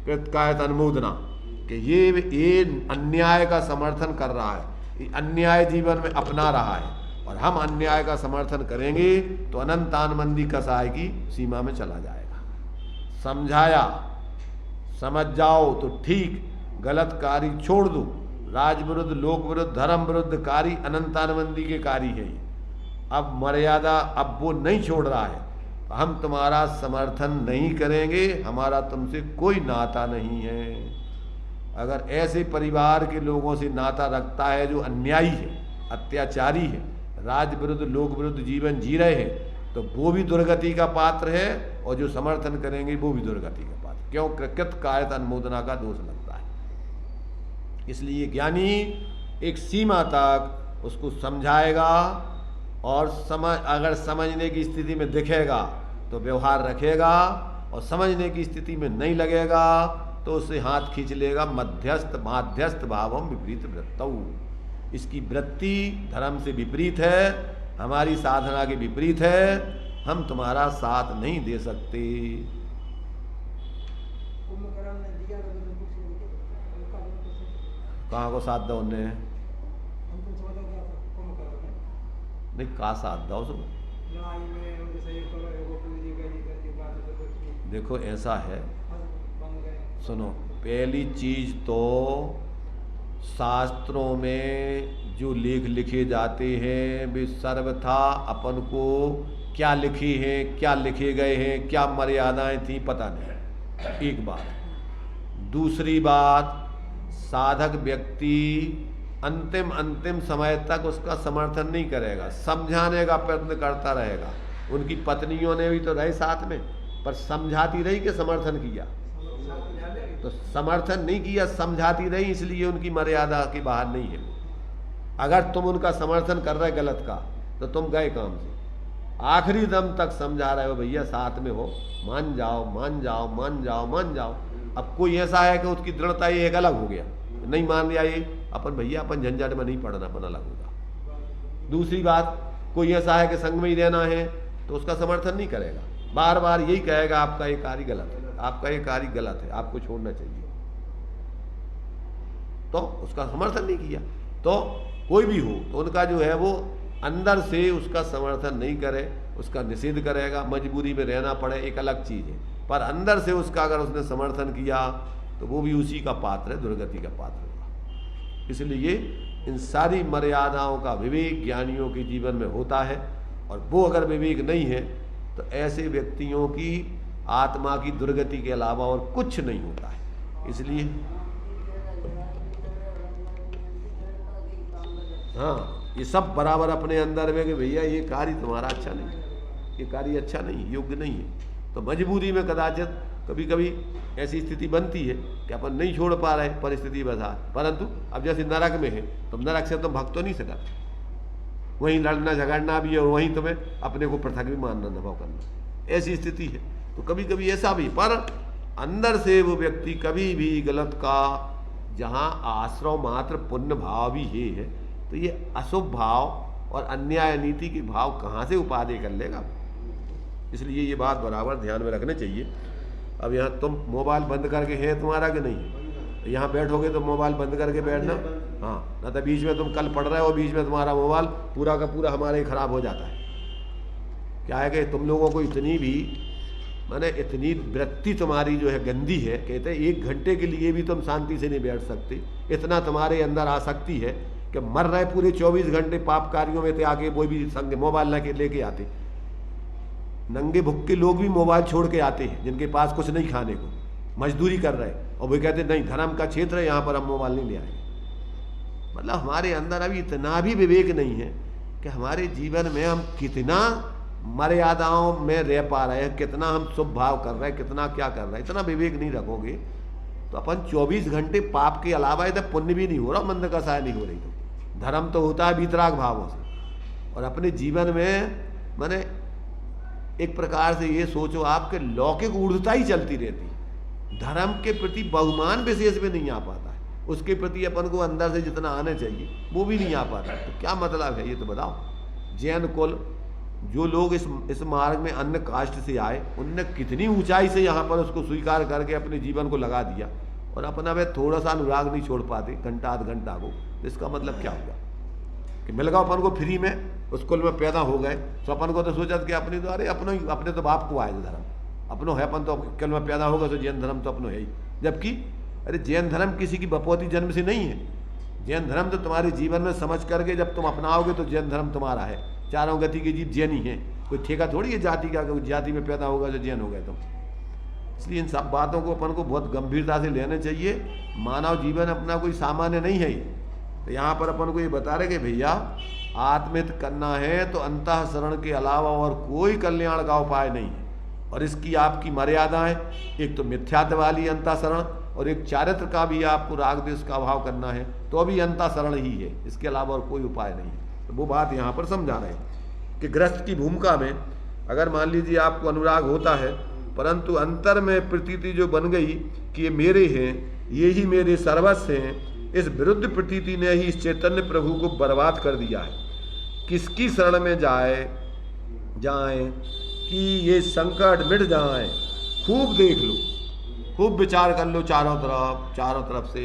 कृतकायत अनुमोदना कि ये अन्याय का समर्थन कर रहा है, ये अन्याय जीवन में अपना रहा है, और हम अन्याय का समर्थन करेंगे तो अनंत आनमंदी कसाय की सीमा में चला जाएगा। समझाया, समझ जाओ तो ठीक, गलत कार्य छोड़ दो। राज विरुद्ध, लोक विरुद्ध, धर्म विरुद्ध कार्य अनंत आनमंदी के कार्य है। अब मर्यादा अब वो नहीं छोड़ रहा है, हम तुम्हारा समर्थन नहीं करेंगे, हमारा तुमसे कोई नाता नहीं है। अगर ऐसे परिवार के लोगों से नाता रखता है जो अन्यायी है, अत्याचारी है, राज विरुद्ध, लोक विरुद्ध जीवन जी रहे हैं, तो वो भी दुर्गति का पात्र है, और जो समर्थन करेंगे वो भी दुर्गति का पात्र। क्यों? कृत कायत अनुमोदना का दोष लगता है। इसलिए ज्ञानी एक सीमा तक उसको समझाएगा, और अगर समझने की स्थिति में दिखेगा तो व्यवहार रखेगा, और समझने की स्थिति में नहीं लगेगा तो उससे हाथ खींच लेगा। माध्यस्थ भावम विपरीत वृत्तौ, इसकी वृत्ति धर्म से विपरीत है, हमारी साधना के विपरीत है, हम तुम्हारा साथ नहीं दे सकते। कहाँ को साथ दो उन्हें? नहीं, कहा साथ दो उसको। देखो ऐसा है, सुनो, पहली चीज तो शास्त्रों में जो लेख लिखे जाते हैं वे सर्वथा अपन को क्या लिखे हैं, क्या लिखे गए हैं, क्या मर्यादाएं थी पता नहीं, एक बात। दूसरी बात, साधक व्यक्ति अंतिम समय तक उसका समर्थन नहीं करेगा, समझाने का प्रयत्न करता रहेगा। उनकी पत्नियों ने भी तो रहे साथ में, पर समझाती रही कि समर्थन किया? तो समर्थन नहीं किया, समझाती रही, इसलिए उनकी मर्यादा के बाहर नहीं है। अगर तुम उनका समर्थन कर रहे गलत का तो तुम गए काम से। आखिरी दम तक समझा रहे हो, भैया साथ में हो, मान जाओ मान जाओ मान जाओ मान जाओ। अब कोई ऐसा है कि उसकी दृढ़ता ये एक अलग हो गया, नहीं मान लिया, ये अपन भैया अपन झंझट में नहीं पड़ना, अपन अलग होगा। दूसरी बात, कोई ऐसा है कि संग में ही रहना है तो उसका समर्थन नहीं करेगा, बार बार यही कहेगा आपका ये कार्य गलत है, आपका ये कार्य गलत है, आपको छोड़ना चाहिए, तो उसका समर्थन नहीं किया। तो कोई भी हो तो उनका जो है वो अंदर से उसका समर्थन नहीं करे, उसका निषेध करेगा। मजबूरी में रहना पड़े एक अलग चीज़ है, पर अंदर से उसका अगर उसने समर्थन किया तो वो भी उसी का पात्र है, दुर्गति का पात्र होगा। इसलिए इन सारी मर्यादाओं का विवेक ज्ञानियों के जीवन में होता है, और वो अगर विवेक नहीं है तो ऐसे व्यक्तियों की आत्मा की दुर्गति के अलावा और कुछ नहीं होता है। इसलिए हाँ, ये सब बराबर अपने अंदर में कि भैया ये कार्य तुम्हारा अच्छा नहीं, ये कार्य अच्छा नहीं, योग्य नहीं है, तो मजबूरी में कदाचित कभी कभी ऐसी स्थिति बनती है कि अपन नहीं छोड़ पा रहे परिस्थिति बता। परंतु अब जैसे नरक में है, तो नरक से तुम भक्त तो नहीं सकते, वहीं लड़ना झगड़ना भी है और वहीं तुम्हें अपने को पृथक भी मानना, दबाव करना, ऐसी स्थिति है। तो कभी कभी ऐसा भी, पर अंदर से वो व्यक्ति कभी भी गलत का, जहाँ आश्रव मात्र पुण्य भाव भी है, तो ये अशुभ भाव और अन्याय नीति के भाव कहाँ से उपादेय कर लेगा। इसलिए ये बात बराबर ध्यान में रखने चाहिए। अब यहाँ तुम मोबाइल बंद करके है तुम्हारा कि नहीं है, यहाँ बैठोगे तो मोबाइल बंद करके बैठना, हाँ, ना तो बीच में तुम कल पढ़ रहे हो, बीच में तुम्हारा मोबाइल पूरा का पूरा हमारे ही खराब हो जाता है। क्या है कि तुम लोगों को इतनी भी माने इतनी वृत्ति तुम्हारी जो है गंदी है, कहते हैं 1 घंटे के लिए भी तुम शांति से नहीं बैठ सकते, इतना तुम्हारे अंदर आसक्ति है कि मर रहे पूरे 24 घंटे पाप कार्यों में थे, आके वो भी संग मोबाइल लेके आते। नंगे भुक्के लोग भी मोबाइल छोड़ के आते हैं जिनके पास कुछ नहीं खाने को, मजदूरी कर रहे हैं, और वो कहते नहीं धर्म का क्षेत्र है, यहाँ पर हम मोबाइल नहीं ले आएंगे। मतलब हमारे अंदर अभी इतना भी विवेक नहीं है कि हमारे जीवन में हम कितना मर्यादाओं में रह पा रहे हैं, कितना हम शुभ भाव कर रहे हैं, कितना क्या कर रहे हैं। इतना विवेक नहीं रखोगे तो अपन 24 घंटे पाप के अलावा इधर पुण्य भी नहीं हो रहा, मंद कसाय नहीं हो रही। तो धर्म तो होता है वीतराग भावों से, और अपने जीवन में माने एक प्रकार से ये सोचो आपके लौकिक ऊर्धता ही चलती रहती है, धर्म के प्रति बहुमान विशेष में नहीं आ पाता है, उसके प्रति अपन को अंदर से जितना आना चाहिए वो भी नहीं आ पाता। तो क्या मतलब है ये तो बताओ। जैन कुल जो लोग इस मार्ग में अन्य कास्ट से आए, उनने कितनी ऊंचाई से यहाँ पर उसको स्वीकार करके अपने जीवन को लगा दिया, और अपना वे थोड़ा सा अनुराग नहीं छोड़ पाते घंटा आध घंटा को। तो इसका मतलब क्या होगा कि मिल गया अपन को फ्री में, उस कुल में पैदा हो गए, तो अपन को तो सोचा कि अपनी तो अरे अपने तो बाप को आए धर्म अपनो है, अपन तो कुल में पैदा होगा तो जैन धर्म तो अपनो है ही। जबकि अरे जैन धर्म किसी की बपौती जन्म से नहीं है, जैन धर्म तो तुम्हारे जीवन में समझ करके जब तुम अपनाओगे तो जैन धर्म तुम्हारा है। चारों गति के जीव जैन ही हैं, कोई ठेका थोड़ी है जाति का, जाति में पैदा होगा तो जैन हो गए तुम। इसलिए इन सब बातों को अपन को बहुत गंभीरता से लेना चाहिए। मानव जीवन अपना कोई सामान्य नहीं है। तो यहाँ पर अपन को ये बता रहे कि भैया आत्महित करना है तो अंतःसरण के अलावा और कोई कल्याण का उपाय नहीं है, और इसकी आपकी मर्यादाएं, एक तो मिथ्यात्व वाली अंतःसरण, और एक चारित्र का भी आपको राग द्वेष का अभाव करना है तो अभी अंतःसरण ही है, इसके अलावा और कोई उपाय नहीं है। तो वो बात यहाँ पर समझा रहे हैं कि गृहस्थ की भूमिका में अगर मान लीजिए आपको अनुराग होता है, परंतु अंतर में प्रतीति जो बन गई कि ये मेरे हैं, ये ही मेरे सर्वस्व हैं, इस विरुद्ध प्रतीति ने ही इस चैतन्य प्रभु को बर्बाद कर दिया है। किसकी शरण में जाएं कि ये संकट मिट जाएं। खूब देख लो, खूब विचार कर लो चारों तरफ से,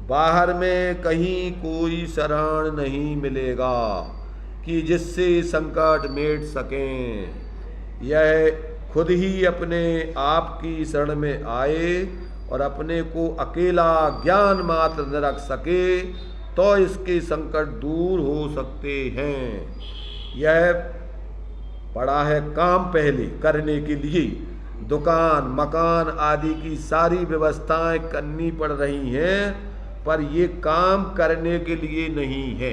बाहर में कहीं कोई शरण नहीं मिलेगा कि जिससे संकट मिट सकें। यह खुद ही अपने आप की शरण में आए और अपने को अकेला ज्ञान मात्र न रख सके तो इसके संकट दूर हो सकते हैं। यह पड़ा है काम पहले करने के लिए, दुकान मकान आदि की सारी व्यवस्थाएं करनी पड़ रही हैं, पर ये काम करने के लिए नहीं है।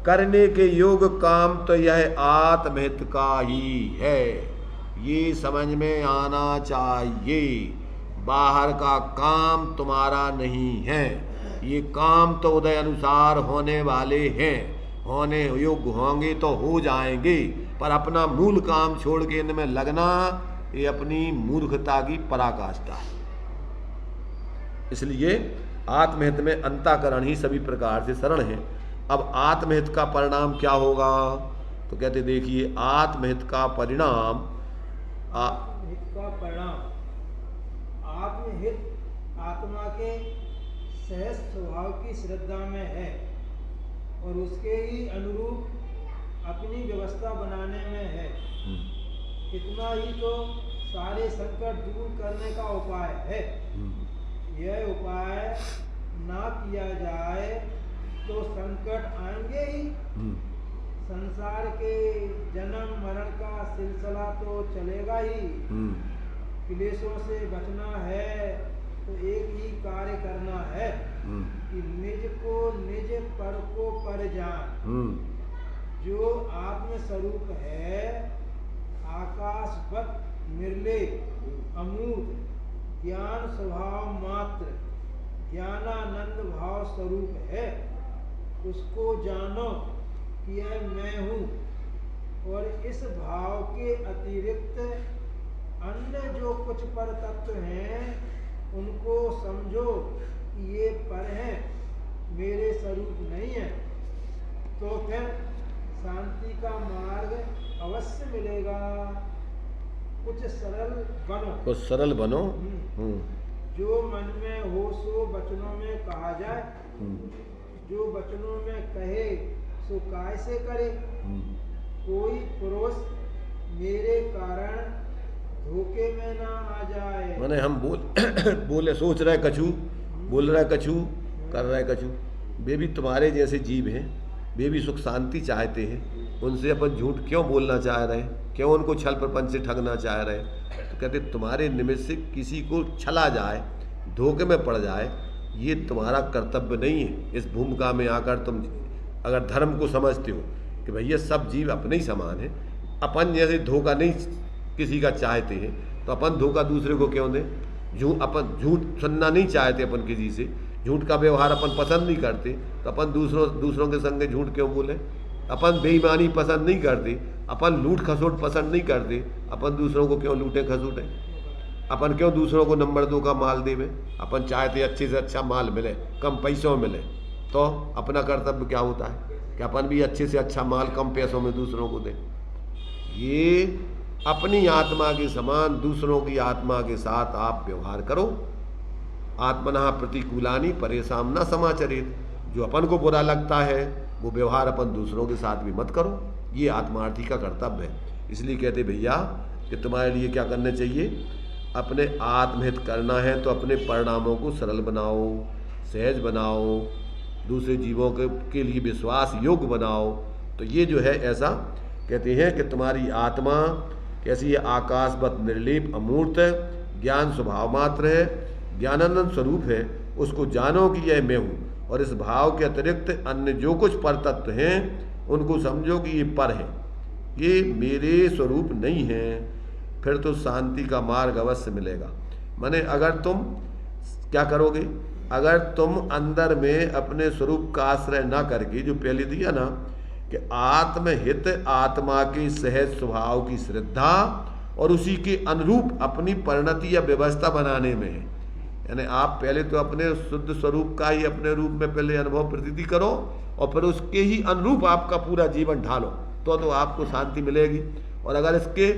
करने के योग काम तो यह आत्महित का ही है, ये समझ में आना चाहिए। बाहर का काम तुम्हारा नहीं है, ये काम तो उदय अनुसार होने वाले हैं, होने योग्य होंगे तो हो जाएंगे, पर अपना मूल काम छोड़ के इनमें लगना ये अपनी मूर्खता की पराकाष्ठा है। इसलिए आत्महित में अंतःकरण ही सभी प्रकार से शरण है। अब आत्महित का परिणाम क्या होगा तो कहते देखिए आत्महित का परिणाम आत्महित आत्मा के सहज स्वभाव की श्रद्धा में है और उसके ही अनुरूप अपनी व्यवस्था बनाने में है। इतना ही तो सारे संकट दूर करने का उपाय है। यह उपाय ना किया जाए तो संकट आएंगे ही। संसार के जन्म मरण का सिलसिला तो चलेगा ही। क्लेशों से बचना है तो एक ही कार्य करना है कि निज को निज पर को पर जान। जो आत्म स्वरूप है आकाशवत निर्ले अमूर्त ज्ञान स्वभाव मात्र ज्ञानानंद भाव स्वरूप है, उसको जानो कि यह मैं हूँ। और इस भाव के अतिरिक्त अन्य जो कुछ पर तत्व हैं उनको समझो कि ये पर हैं, मेरे स्वरूप नहीं है, तो फिर शांति का मार्ग अवश्य मिलेगा। कुछ सरल बनो जो मन में हो सो वचनों में कहा जाए, जो वचनों में कहे सो काय से करे। कोई पुरुष मेरे कारण धोखे में ना आ जाए। माने हम बोले सोच रहे कछु, बोल रहे कछु, कर रहे कछु। वे भी तुम्हारे जैसे जीव हैं, वे भी सुख शांति चाहते हैं। उनसे अपन झूठ क्यों बोलना चाह रहे हैं, क्यों उनको छल प्रपंच से ठगना चाह रहे हैं? तो कहते तुम्हारे निमित्त से किसी को छला जाए, धोखे में पड़ जाए, ये तुम्हारा कर्तव्य नहीं है। इस भूमिका में आकर तुम अगर धर्म को समझते हो कि भैया सब जीव अपने ही समान है, अपन जैसे धोखा नहीं किसी का चाहते हैं, तो अपन धोखा दूसरे को क्यों दें? अपन झूठ सुनना नहीं चाहते, अपन किसी से झूठ का व्यवहार अपन पसंद नहीं करते, तो अपन दूसरों के संग झूठ क्यों बोलें? अपन बेईमानी पसंद नहीं करते, अपन लूट खसोट पसंद नहीं करते, अपन दूसरों को क्यों लूटे खसोटें? अपन क्यों दूसरों को नंबर 2 का माल देवे? अपन चाहते अच्छे से अच्छा माल मिले, कम पैसों में मिले। तो अपना कर्तव्य क्या होता है कि अपन भी अच्छे से अच्छा माल कम पैसों में दूसरों को दें। ये अपनी आत्मा के समान दूसरों की आत्मा के साथ आप व्यवहार करो। आत्मना प्रतिकूलानि परेशान न समाचरित। जो अपन को बुरा लगता है वो व्यवहार अपन दूसरों के साथ भी मत करो। ये आत्मार्थी का कर्तव्य है। इसलिए कहते भैया कि तुम्हारे लिए क्या करना चाहिए, अपने आत्महित करना है तो अपने परिणामों को सरल बनाओ, सहज बनाओ, दूसरे जीवों के लिए विश्वास योग्य बनाओ। तो ये जो है ऐसा कहते हैं कि तुम्हारी आत्मा कैसी है, आकाशवत निर्लेप अमूर्त ज्ञान स्वभाव मात्र है, ज्ञानानंद स्वरूप है। उसको जानो कि यह मैं हूँ, और इस भाव के अतिरिक्त अन्य जो कुछ पर तत्व हैं उनको समझो कि ये पर है, ये मेरे स्वरूप नहीं है। फिर तो शांति का मार्ग अवश्य मिलेगा। माने अगर तुम क्या करोगे, अगर तुम अंदर में अपने स्वरूप का आश्रय ना करके, जो पहले दिया ना कि आत्महित आत्मा के सहज स्वभाव की श्रद्धा और उसी के अनुरूप अपनी परिणति या व्यवस्था बनाने में है। यानी आप पहले तो अपने शुद्ध स्वरूप का ही अपने रूप में पहले अनुभव प्रतीति करो और फिर उसके ही अनुरूप आपका पूरा जीवन ढालो, तो आपको शांति मिलेगी। और अगर इसके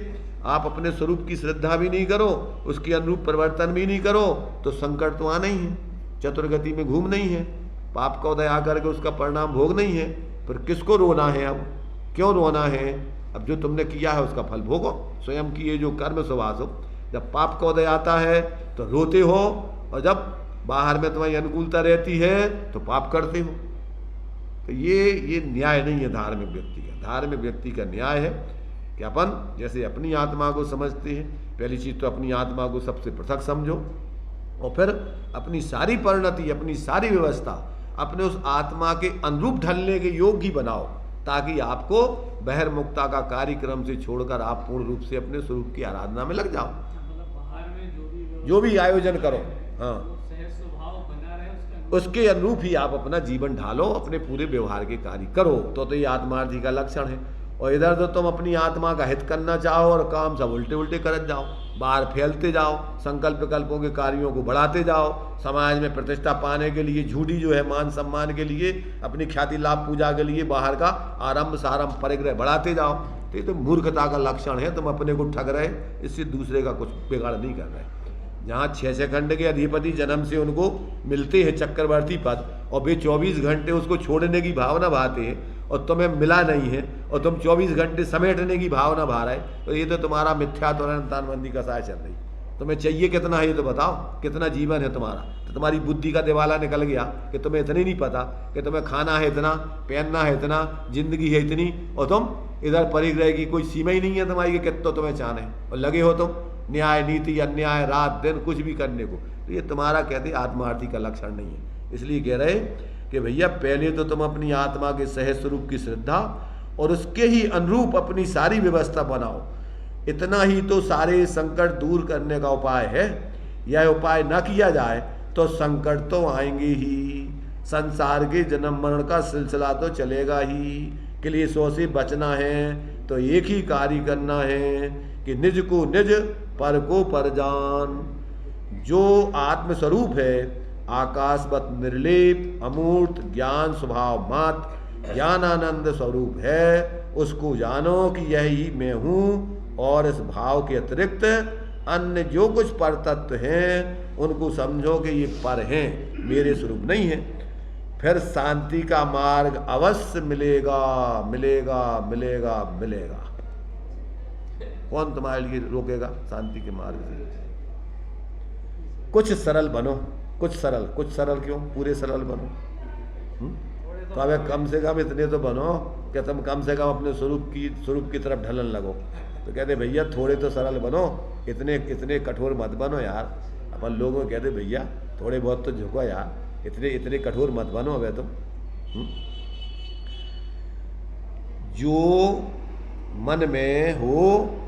आप अपने स्वरूप की श्रद्धा भी नहीं करो, उसके अनुरूप परिवर्तन भी नहीं करो, तो संकट तो आना ही है, चतुर्गति में घूम नहीं है, पाप का उदय आकर के उसका परिणाम भोग नहीं है। फिर किसको रोना है? अब क्यों रोना है? अब जो तुमने किया है उसका फल भोगो, स्वयं की ये जो कर्म सुभाष हो। जब पाप का उदय आता है तो रोते हो, और जब बाहर में तुम्हारी अनुकूलता रहती है तो पाप करते हो। तो ये न्याय नहीं है धार्मिक व्यक्ति का। धार्मिक व्यक्ति का न्याय है कि अपन जैसे अपनी आत्मा को समझते हैं, पहली चीज़ तो अपनी आत्मा को सबसे पृथक समझो, और फिर अपनी सारी परिणति, अपनी सारी व्यवस्था अपने उस आत्मा के अनुरूप ढलने के योग्य बनाओ, ताकि आपको बहिर्मुक्ता का कार्यक्रम से छोड़कर आप पूर्ण रूप से अपने स्वरूप की आराधना में लग जाओ। बाहर में जो भी आयोजन करो, हाँ, सहज स्वभाव बना रहे, उसके अनुरूप ही आप अपना जीवन ढालो, अपने पूरे व्यवहार के कार्य करो। तो ये आत्मार्थी का लक्षण है। और इधर तो तुम अपनी आत्मा का हित करना चाहो और काम सब उल्टे उल्टे करत जाओ, बाहर फैलते जाओ, संकल्प विकल्पों के कार्यों को बढ़ाते जाओ, समाज में प्रतिष्ठा पाने के लिए, झूठी जो है मान सम्मान के लिए, अपनी ख्याति लाभ पूजा के लिए बाहर का आरंभ सारंभ परिग्रह बढ़ाते जाओ। तो ये तो मूर्खता का लक्षण है। तुम अपने को ठग रहे, इससे दूसरे का कुछ बिगाड़ नहीं कर रहे। जहाँ 6 खंड के अधिपति जन्म से उनको मिलते हैं चक्रवर्ती पद, और वे 24 घंटे उसको छोड़ने की भावना भाते हैं, और तुम्हें मिला नहीं है, और तुम 24 घंटे समेटने की भावना भा रहे, तो ये तो तुम्हारा मिथ्यात्व और अनंतानबंदी का साय चल रही। तुम्हें चाहिए कितना है ये तो बताओ, कितना जीवन है तुम्हारा? तो तुम्हारी बुद्धि का दिवाला निकल गया कि तुम्हें इतनी नहीं पता कि तुम्हें खाना है इतना, पहनना है इतना, जिंदगी है इतनी, और तुम इधर परिग्रह की कोई सीमा ही नहीं है तुम्हारी कि कितना तुम्हें चाहने, और लगे हो तुम न्याय नीति अन्याय रात दिन कुछ भी करने को। तो ये तुम्हारा कहते आत्मार्थी का लक्षण नहीं है। इसलिए कह रहे कि भैया पहले तो तुम अपनी आत्मा के सहज स्वरूप की श्रद्धा और उसके ही अनुरूप अपनी सारी व्यवस्था बनाओ। इतना ही तो सारे संकट दूर करने का उपाय है। यह उपाय न किया जाए तो संकट तो आएंगे ही, संसार के जन्म मरण का सिलसिला तो चलेगा ही। क्लेशों से बचना है तो एक ही कार्य करना है कि निज को निज पर को पर जान। जो आत्मस्वरूप है आकाशवत निर्लेप अमूर्त ज्ञान स्वभाव मात्र ज्ञानानंद स्वरूप है, उसको जानो कि यही मैं हूँ, और इस भाव के अतिरिक्त अन्य जो कुछ पर तत्व हैं उनको समझो कि ये पर हैं, मेरे स्वरूप नहीं है। फिर शांति का मार्ग अवश्य मिलेगा मिलेगा मिलेगा मिलेगा। कौन तुम्हारे लिए रोकेगा शांति के मार्ग से? कुछ सरल बनो, कुछ सरल क्यों, पूरे सरल बनो। तो अब कम से कम इतने तो बनो कि तुम कम से कम अपने स्वरूप की तरफ ढलन लगो। तो कहते भैया थोड़े तो सरल बनो, इतने कठोर मत बनो यार। अपन लोगों को कहते भैया थोड़े बहुत तो झुको यार, इतने कठोर मत बनो। अब तुम जो मन में हो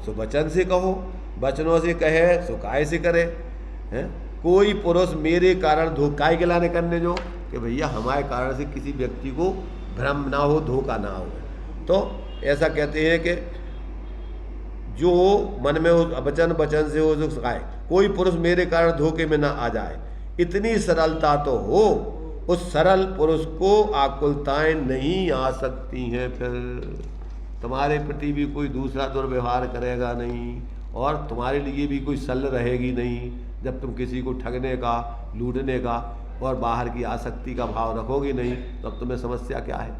सो वचन से कहो, वचनों से कहे सो काय से करे। हैं कोई पुरुष मेरे कारण धोखाई के लाने करने जो कि भैया हमारे कारण से किसी व्यक्ति को भ्रम ना हो, धोखा ना हो। तो ऐसा कहते हैं कि जो मन में हो वचन से हो जो सिखाए, कोई पुरुष मेरे कारण धोखे में ना आ जाए। इतनी सरलता तो हो, उस सरल पुरुष को आकुलताएं नहीं आ सकती हैं। फिर तुम्हारे प्रति भी कोई दूसरा दुर्व्यवहार करेगा नहीं और तुम्हारे लिए भी कोई सल रहेगी नहीं। जब तुम किसी को ठगने का, लूटने का और बाहर की आसक्ति का भाव रखोगे नहीं, तब तुम्हें समस्या क्या है?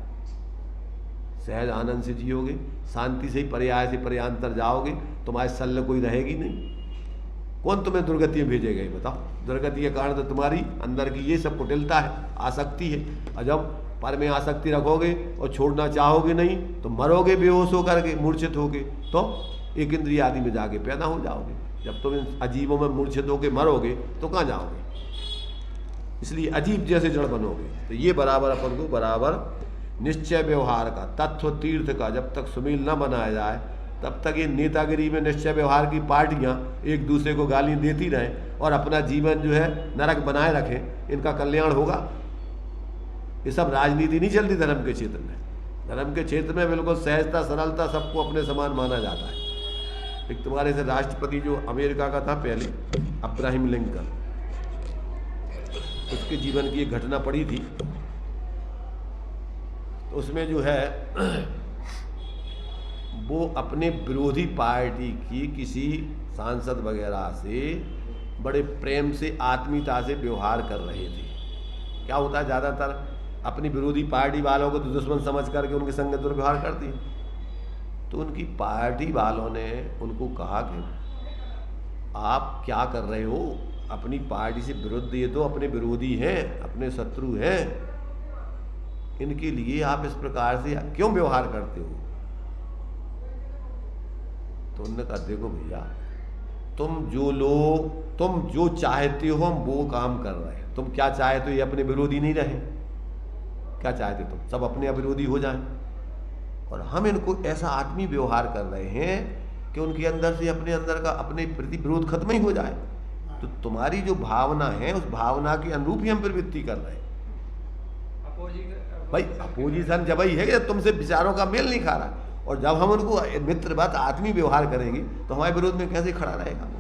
सहज आनंद से जियोगे, शांति से ही पर्याय से पर्यांतर जाओगे, तुम्हारे सल कोई रहेगी नहीं। कौन तुम्हें दुर्गति में भेजेगा ये बताओ? दुर्गति के कारण तो तुम्हारी अंदर की ये सब कुटिलता है, आसक्ति है। और जब पर में आसक्ति रखोगे और छोड़ना चाहोगे नहीं तो मरोगे बेहोश होकर के, मूर्छित होगे, तो एक इंद्रिय आदि में जाके पैदा हो जाओगे। जब तुम इन अजीबों में मूर्छित होके मरोगे तो कहाँ जाओगे? इसलिए अजीब जैसे जड़ बनोगे। तो ये बराबर अपन को बराबर निश्चय व्यवहार का, तत्व तीर्थ का जब तक सुमेल न बनाया जाए तब तक ये नेतागिरी में निश्चय व्यवहार की पार्टियां एक दूसरे को गाली देती रहें और अपना जीवन जो है नरक बनाए रखें, इनका कल्याण होगा? ये सब राजनीति नहीं चलती धर्म के क्षेत्र में। धर्म के क्षेत्र में बिल्कुल सहजता, सरलता, सबको अपने समान माना जाता है। एक तुम्हारे से राष्ट्रपति जो अमेरिका का था पहले, अब्राहम लिंकन, उसके जीवन की एक घटना पड़ी थी। तो उसमें जो है वो अपने विरोधी पार्टी की किसी सांसद वगैरह से बड़े प्रेम से, आत्मीयता से व्यवहार कर रहे थे। क्या होता है, ज़्यादातर अपनी विरोधी पार्टी वालों को दुश्मन समझ करके उनके संग दुर्व्यवहार करती है। तो उनकी पार्टी वालों ने उनको कहा कि आप क्या कर रहे हो, अपनी पार्टी से विरुद्ध, ये तो अपने विरोधी हैं, अपने शत्रु हैं, इनके लिए आप इस प्रकार से क्यों व्यवहार करते हो? तो उन्होंने कहा देखो भैया, तुम जो चाहते हो हम वो काम कर रहे हैं। तुम क्या चाहते हो? ये अपने विरोधी नहीं रहे। क्या चाहते तुम? सब अपने विरोधी हो जाएं। और हम इनको ऐसा आत्मीय व्यवहार कर रहे हैं कि उनके अंदर से अपने अंदर का अपने प्रति विरोध खत्म ही हो जाए। तो तुम्हारी जो भावना है उस भावना के अनुरूप ही हम प्रवृत्ति कर रहे हैं। भाई अपोजिशन जब ही है कि तुमसे विचारों का मेल नहीं खा रहा, और जब हम उनको मित्रवत आत्मीय व्यवहार करेंगे तो हमारे विरोध में कैसे खड़ा रहेगा वो?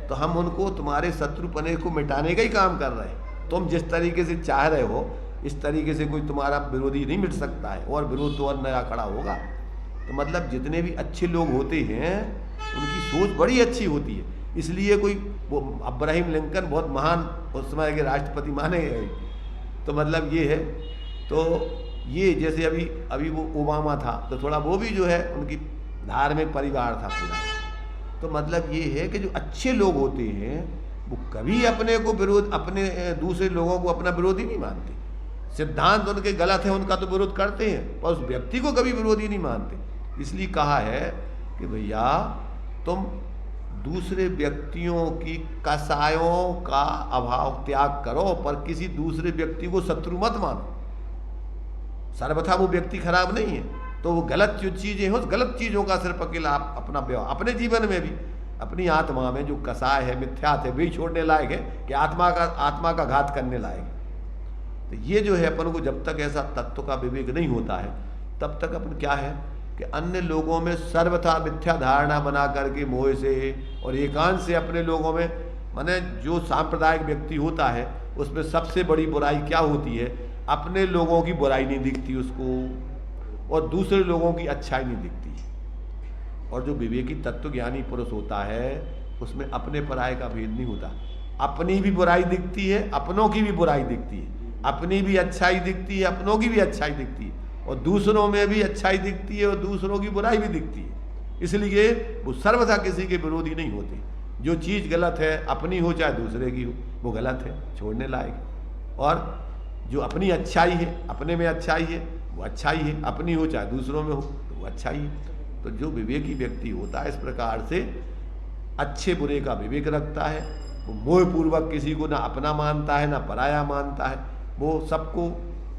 तो हम उनको तुम्हारे शत्रुपने को मिटाने का ही काम कर रहे हैं। तुम जिस तरीके से चाह रहे हो इस तरीके से कोई तुम्हारा विरोधी नहीं मिट सकता है, और विरोध तो और नया खड़ा होगा। तो मतलब जितने भी अच्छे लोग होते हैं उनकी सोच बड़ी अच्छी होती है। इसलिए कोई वो अब्राहम लिंकन बहुत महान उस समय के राष्ट्रपति माने गए। तो मतलब ये है, तो ये जैसे अभी वो ओबामा था तो थोड़ा वो भी जो है उनकी धार्मिक परिवार था पूरा। तो मतलब ये है कि जो अच्छे लोग होते हैं वो कभी अपने को विरोध, अपने दूसरे लोगों को अपना विरोधी नहीं मानते। सिद्धांत उनके गलत है, उनका तो विरोध करते हैं, पर उस व्यक्ति को कभी विरोधी नहीं मानते। इसलिए कहा है कि भैया तुम दूसरे व्यक्तियों की कसायों का अभाव त्याग करो, पर किसी दूसरे व्यक्ति को शत्रु मत मानो। सर्वथा वो व्यक्ति खराब नहीं है, तो वो गलत जो चीज़ें हैं उस गलत चीज़ों का सिर्फ अकेला आप अपना व्यवहार, अपने जीवन में भी अपनी आत्मा में जो कसाय है, मिथ्यात है, वही छोड़ने लायक है कि आत्मा का घात करने लायक है। तो ये जो है अपन को जब तक ऐसा तत्व का विवेक नहीं होता है तब तक अपन क्या है कि अन्य लोगों में सर्वथा मिथ्या धारणा बना करके मोह से और एकांत से अपने लोगों में, माने जो सांप्रदायिक व्यक्ति होता है उसमें सबसे बड़ी बुराई क्या होती है, अपने लोगों की बुराई नहीं दिखती उसको और दूसरे लोगों की अच्छाई नहीं दिखती। और जो विवेकी तत्वज्ञानी पुरुष होता है उसमें अपने पराये का भेद नहीं होता। अपनी भी बुराई दिखती है, अपनों की भी बुराई दिखती है, अपनी भी अच्छाई दिखती है, अपनों की भी अच्छाई दिखती है, और दूसरों में भी अच्छाई दिखती है और दूसरों की बुराई भी दिखती है। इसलिए वो सर्वथा किसी के विरोधी नहीं होते। जो चीज़ गलत है अपनी हो चाहे दूसरे की हो, वो गलत है, छोड़ने लायक। और जो अपनी अच्छाई है, अपने में अच्छाई है, वो अच्छाई है, अपनी हो चाहे दूसरों में हो तो वो अच्छाई है। तो जो विवेकी व्यक्ति होता है इस प्रकार से अच्छे बुरे का विवेक रखता है, वो मोहपूर्वक किसी को ना अपना मानता है ना पराया मानता है, वो सबको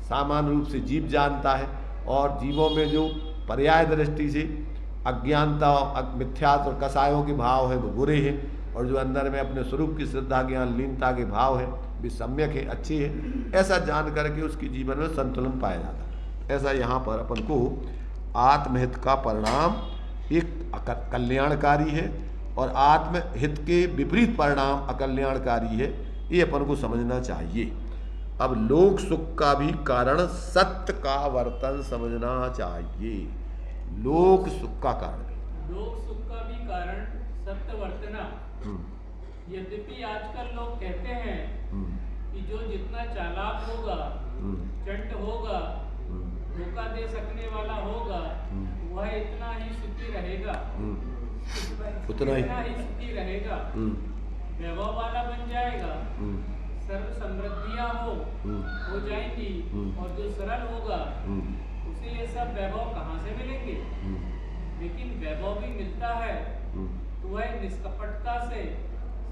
सामान्य रूप से जीव जानता है। और जीवों में जो पर्याय दृष्टि से अज्ञानता, मिथ्यात्व और कसायों के भाव है वो बुरे हैं, और जो अंदर में अपने स्वरूप की श्रद्धा, ज्ञान, लीनता के भाव है वे सम्यक है, अच्छे हैं। ऐसा जान करके उसके जीवन में संतुलन पाया जाता है। ऐसा यहाँ पर अपन को आत्महित का परिणाम एक कल्याणकारी है और आत्महित के विपरीत परिणाम अकल्याणकारी है, ये अपन को समझना चाहिए। अब लोक सुख का भी कारण सत्य का वर्तन समझना चाहिए। लोक सुख का कारण, लोक सुख का भी कारण सत्य वर्तना। यद्यपि आजकल लोग कहते हैं कि जो जितना चालाक होगा, चंट होगा, धोखा दे सकने वाला होगा, वह इतना ही सुखी रहेगा, उतना ही सुखी रहेगा, वैभव वाला बन जाएगा, सर्व समृद्धियां हो जाएंगी, और जो सरल होगा उसे ये सब वैभव कहाँ से मिलेंगे। लेकिन वैभव भी मिलता है तो वह निष्कपटता से,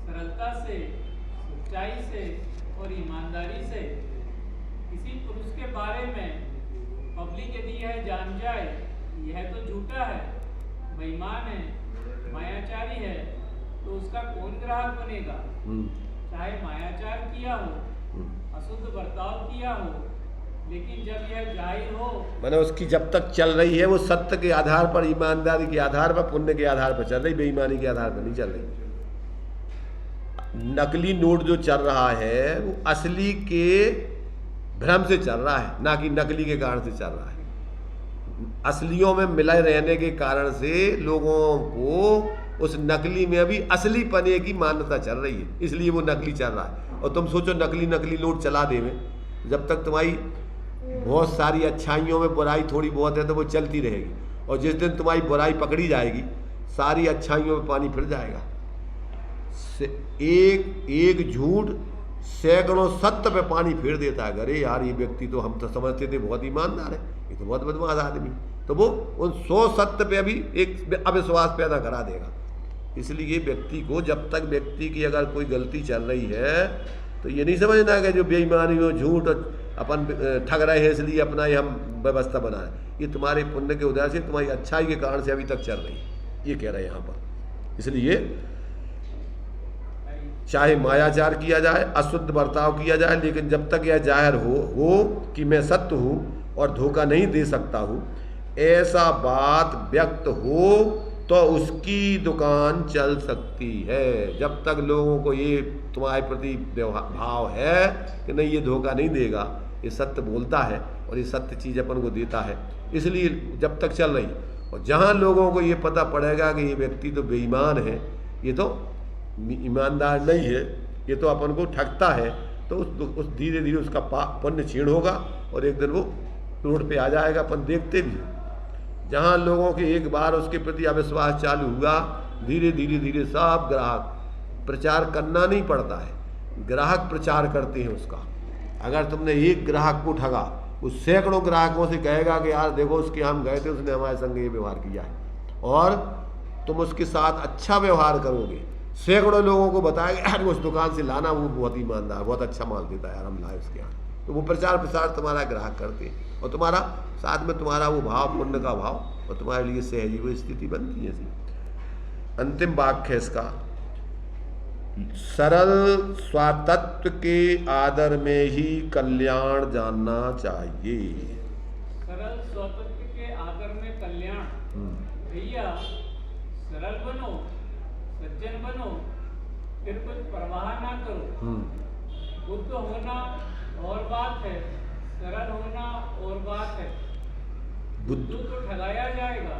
सरलता से, सच्चाई से और ईमानदारी से। किसी पुरुष के बारे में पब्लिक यदि यह जान जाए यह तो झूठा है, बेईमान है, मायाचारी है, तो उसका कौन ग्राहक बनेगा। चाहे मायाचार किया हो, अशुद्ध बर्ताव किया हो, लेकिन जब यह जाहिर हो, मैंने उसकी जब तक चल रही है वो सत्य के आधार पर, ईमानदारी के आधार पर, पुण्य के आधार पर चल रही, बेईमानी के आधार पर नहीं चल रही। नकली नोट जो चल रहा है वो असली के भ्रम से चल रहा है, ना कि नकली के कारण से चल रहा है। असलियों में मिले रहने के कारण से लोगों को उस नकली में अभी असली पने की मान्यता चल रही है, इसलिए वो नकली चल रहा है। और तुम सोचो नकली नोट चला देवे, जब तक तुम्हारी बहुत सारी अच्छाइयों में बुराई थोड़ी बहुत है तो वो चलती रहेगी, और जिस दिन तुम्हारी बुराई पकड़ी जाएगी सारी अच्छाइयों में पानी फिर जाएगा। एक झूठ सैकड़ों सत्य पे पानी फेर देता है। अरे यार ये व्यक्ति तो हम तो समझते थे बहुत ईमानदार है, ये तो बहुत बदमाश आदमी, तो वो उन 100 सत्य पे अभी एक अविश्वास पैदा करा देगा। इसलिए व्यक्ति को जब तक व्यक्ति की अगर कोई गलती चल रही है तो ये नहीं समझना है कि जो बेईमानी हो, झूठ, अपन ठग रहे हैं इसलिए अपना ये हम व्यवस्था बना रहे हैं। ये तुम्हारे पुण्य के उदय से, तुम्हारी अच्छाई के कारण से अभी तक चल रही है, ये कह रहे हैं यहाँ पर। इसलिए चाहे मायाचार किया जाए, अशुद्ध बर्ताव किया जाए, लेकिन जब तक यह जाहिर हो कि मैं सत्य हूँ और धोखा नहीं दे सकता हूँ, ऐसा बात व्यक्त हो तो उसकी दुकान चल सकती है। जब तक लोगों को ये तुम्हारे प्रति भाव है कि नहीं ये धोखा नहीं देगा, ये सत्य बोलता है और ये सत्य चीज़ अपन को देता है, इसलिए जब तक चल रही। और जहाँ लोगों को ये पता पड़ेगा कि ये व्यक्ति तो बेईमान है, ये तो ईमानदार नहीं है, ये तो अपन को ठगता है, तो उस धीरे धीरे उसका पुण्य क्षीण होगा और एक दिन वो रोड पे आ जाएगा। अपन देखते भी हैं जहाँ लोगों के एक बार उसके प्रति अविश्वास चालू हुआ, धीरे धीरे सब ग्राहक, प्रचार करना नहीं पड़ता है, ग्राहक प्रचार करते हैं उसका। अगर तुमने एक ग्राहक को ठगा, उस सैकड़ों ग्राहकों से कहेगा कि यार देखो उसके हम गए थे, उसने हमारे संग ये व्यवहार किया है, और तुम उसके साथ अच्छा व्यवहार करोगे, सैकड़ों लोगों को बताएगा यार उस दुकान से लाना, वो बहुत ईमानदार, बहुत अच्छा माल देता है यार, हम लाए उसके यहाँ। तो वो प्रचार प्रसार तुम्हारा ग्राहक करते हैं, और तुम्हारा साथ में तुम्हारा वो भाव, पुण्य का भाव, और तुम्हारे लिए सहजी वो स्थिति बनती है। अंतिम वाक्य है इसका, सरल स्वातत्व के आदर में ही कल्याण जानना चाहिए। सरल स्वातंत्र के आदर में कल्याण। भैया सरल बनो, सज्जन बनो, फिर कुछ परवाह ना करो। बुद्ध होना और बात है, सरल होना और बात है। बुद्धू तो ठगाया जाएगा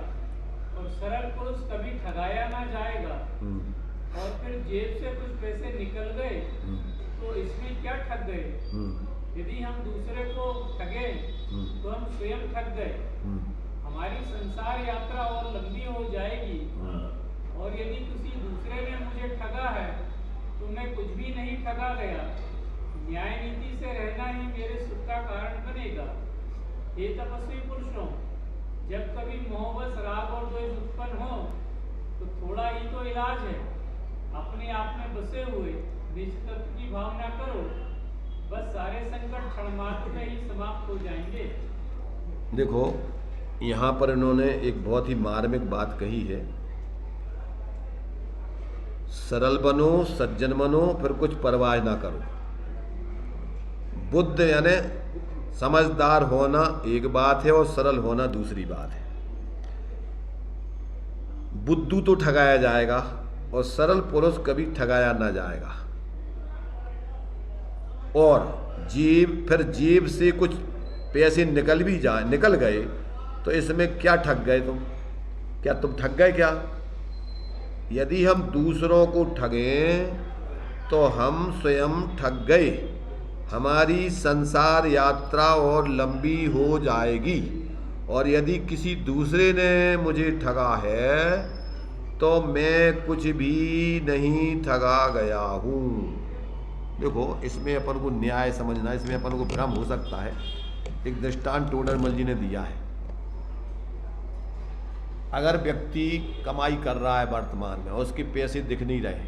और सरल पुरुष कभी ठगाया ना जाएगा। और फिर जेब से कुछ पैसे निकल गए तो इसमें क्या ठग गए, यदि हम दूसरे को ठगे तो हम स्वयं ठग गए, हमारी संसार यात्रा और लंबी हो जाएगी। और यदि किसी दूसरे ने मुझे ठगा है तो मैं कुछ भी नहीं ठगा गया, न्याय नीति से रहना ही मेरे सुख का कारण बनेगा। हे तपस्वी पुरुषों, जब कभी मोहवश राग और द्वेष उत्पन्न हो तो थोड़ा ही तो इलाज है, अपने आप में बसे हुए निज तत्व की भावना करो, बस सारे संकट क्षण मात्र में ही समाप्त हो जाएंगे। देखो यहाँ पर इन्होंने एक बहुत ही मार्मिक बात कही है, सरल बनो, सज्जन बनो, फिर कुछ परवाह ना करो। बुद्ध यानी समझदार होना एक बात है और सरल होना दूसरी बात है। बुद्धू तो ठगाया जाएगा और सरल पुरुष कभी ठगाया ना जाएगा। और जेब से कुछ पैसे निकल गए तो इसमें क्या ठग गए तुम? क्या तुम ठग गए क्या? यदि हम दूसरों को ठगें तो हम स्वयं ठग गए, हमारी संसार यात्रा और लंबी हो जाएगी। और यदि किसी दूसरे ने मुझे ठगा है तो मैं कुछ भी नहीं ठगा गया हूँ। देखो इसमें अपन को न्याय समझना, इसमें अपन को भ्रम हो सकता है। एक दृष्टांत टोडरमल जी ने दिया है। अगर व्यक्ति कमाई कर रहा है वर्तमान में और उसके पैसे दिख नहीं रहे,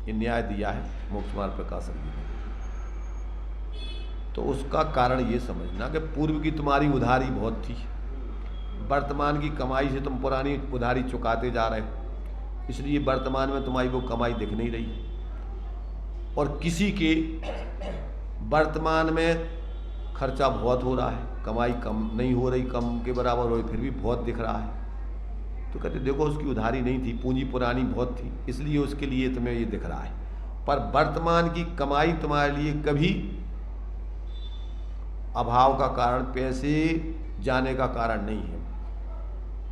ये न्याय दिया है मोक्ष मार्ग प्रकाशक जी ने, तो उसका कारण ये समझना कि पूर्व की तुम्हारी उधारी बहुत थी, वर्तमान की कमाई से तुम पुरानी उधारी चुकाते जा रहे हो, इसलिए वर्तमान में तुम्हारी वो कमाई दिख नहीं रही। और किसी के वर्तमान में खर्चा बहुत हो रहा है, कमाई कम नहीं हो रही, कम के बराबर हो रही, फिर भी बहुत दिख रहा है, तो कहते देखो उसकी उधारी नहीं थी, पूंजी पुरानी बहुत थी, इसलिए उसके लिए तुम्हें ये दिख रहा है। पर वर्तमान की कमाई तुम्हारे लिए कभी अभाव का कारण, पैसे जाने का कारण नहीं है।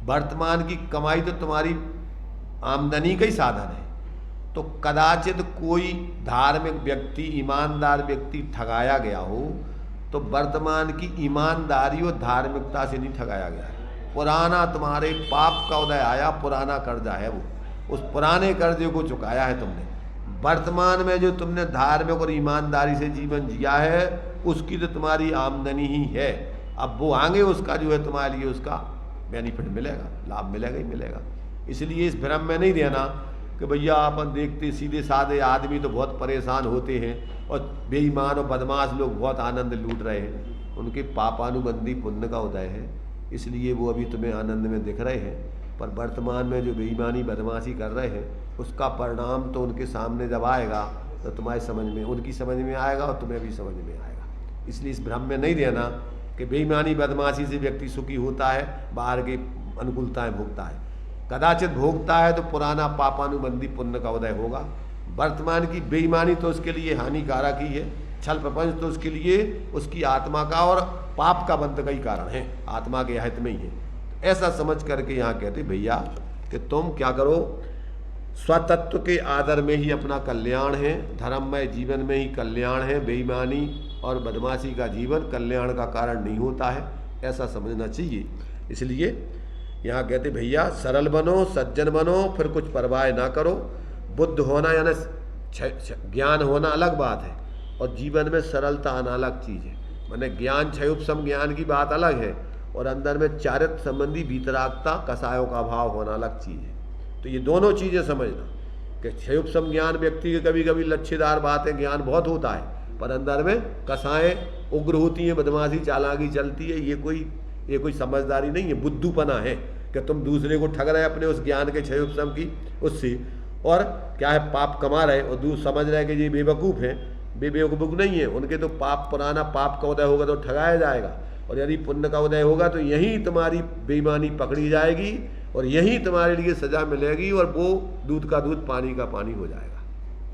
वर्तमान की कमाई तो तुम्हारी आमदनी का ही साधन है। तो कदाचित कोई धार्मिक व्यक्ति, ईमानदार व्यक्ति ठगाया गया हो तो वर्तमान की ईमानदारी और धार्मिकता से नहीं ठगाया गया है। पुराना तुम्हारे पाप का उदय आया, पुराना कर्जा है वो, उस पुराने कर्जे को चुकाया है तुमने। वर्तमान में जो तुमने धार्मिक और ईमानदारी से जीवन जिया है उसकी तो तुम्हारी आमदनी ही है। अब वो आगे उसका जो है तुम्हारे लिए उसका बेनिफिट मिलेगा, लाभ मिलेगा ही मिलेगा। इसलिए इस भ्रम में नहीं रहना कि भैया अपन देखते सीधे साधे आदमी तो बहुत परेशान होते हैं और बेईमान और बदमाश लोग बहुत आनंद लूट रहे हैं, उनके पापानुबंधी पुण्य का उदय है, इसलिए वो अभी तुम्हें आनंद में दिख रहे हैं। पर वर्तमान में जो बेईमानी बदमाशी कर रहे हैं उसका परिणाम तो उनके सामने जब आएगा तो तुम्हारी समझ में, उनकी समझ में आएगा और तुम्हें भी समझ में आएगा। इसलिए इस भ्रम में नहीं रहना कि बेईमानी बदमाशी से व्यक्ति सुखी होता है, बाहर की अनुकूलताएं भोगता है। कदाचित भोगता है तो पुराना पापानुबंधी पुण्य का उदय होगा। वर्तमान की बेईमानी तो उसके लिए हानिकारक ही है, छल प्रपंच तो उसके लिए उसकी आत्मा का और पाप का बंध का ही कारण है, आत्मा के हित में ही है। ऐसा समझ करके यहाँ कहते भैया कि तुम क्या करो, स्वतत्व के आदर में ही अपना कल्याण है, धर्ममय जीवन में ही कल्याण है। बेईमानी और बदमाशी का जीवन कल्याण का कारण नहीं होता है, ऐसा समझना चाहिए। इसलिए यहाँ कहते भैया सरल बनो, सज्जन बनो, फिर कुछ परवाह ना करो। बुद्ध होना यानी ज्ञान होना अलग बात है और जीवन में सरलता आना अलग चीज़ है। माने ज्ञान क्षयोपशम ज्ञान की बात अलग है और अंदर में चारित्र संबंधी वीतरागता कसायों का अभाव होना अलग चीज़ है। तो ये दोनों चीज़ें समझना कि क्षयोपशम ज्ञान व्यक्ति के कभी कभी लच्छेदार बातें ज्ञान बहुत होता है पर अंदर में कसाएँ उग्र होती हैं, बदमाशी चालाकी चलती है। ये कोई समझदारी नहीं है, बुद्धूपना है कि तुम दूसरे को ठग रहे अपने उस ज्ञान के क्षयोपशम की उससे, और क्या है पाप कमा रहे और दूसरे समझ रहे कि ये बेवकूफ़ हैं। बेवकूफ़ नहीं है, उनके तो पाप, पुराना पाप का उदय होगा तो ठगाया जाएगा, और यदि पुण्य का उदय होगा तो यहीं तुम्हारी बेईमानी पकड़ी जाएगी और यहीं तुम्हारे लिए सज़ा मिलेगी और वो दूध का दूध पानी का पानी हो जाएगा।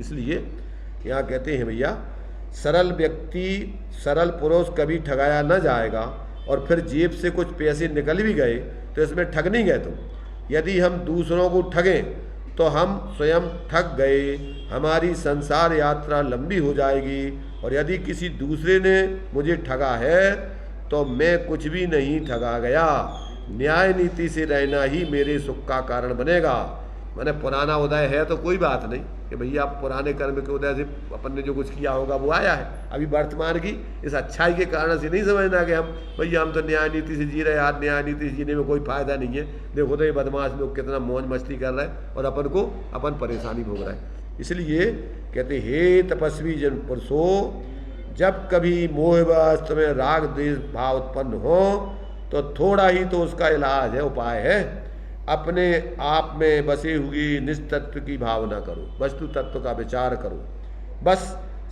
इसलिए यहाँ कहते हैं भैया सरल व्यक्ति, सरल पुरुष कभी ठगाया न जाएगा। और फिर जेब से कुछ पैसे निकल भी गए तो इसमें ठग नहीं गए तुम। यदि हम दूसरों को ठगें तो हम स्वयं ठग गए, हमारी संसार यात्रा लंबी हो जाएगी और यदि किसी दूसरे ने मुझे ठगा है तो मैं कुछ भी नहीं ठगा गया। न्याय नीति से रहना ही मेरे सुख का कारण बनेगा। मैंने पुराना उदय है तो कोई बात नहीं कि भैया पुराने कर्म के उदय से अपन ने जो कुछ किया होगा वो आया है। अभी वर्तमान की इस अच्छाई के कारण से नहीं समझना कि हम भैया हम तो न्याय नीति से जी रहे, यार न्याय नीति से जीने में कोई फायदा नहीं है। देखो तो ये बदमाश लोग कितना मौज मस्ती कर रहे हैं और अपन परेशानी भोग रहे हैं। इसलिए कहते हे तपस्वी जन पुरुषो, जब कभी मोहवश तुम्हें राग द्वेष भाव उत्पन्न हो तो थोड़ा ही तो उसका इलाज है, उपाय है। अपने आप में बसे हुई निस्तत्व की भावना करो, वस्तु तत्व का विचार करो। बस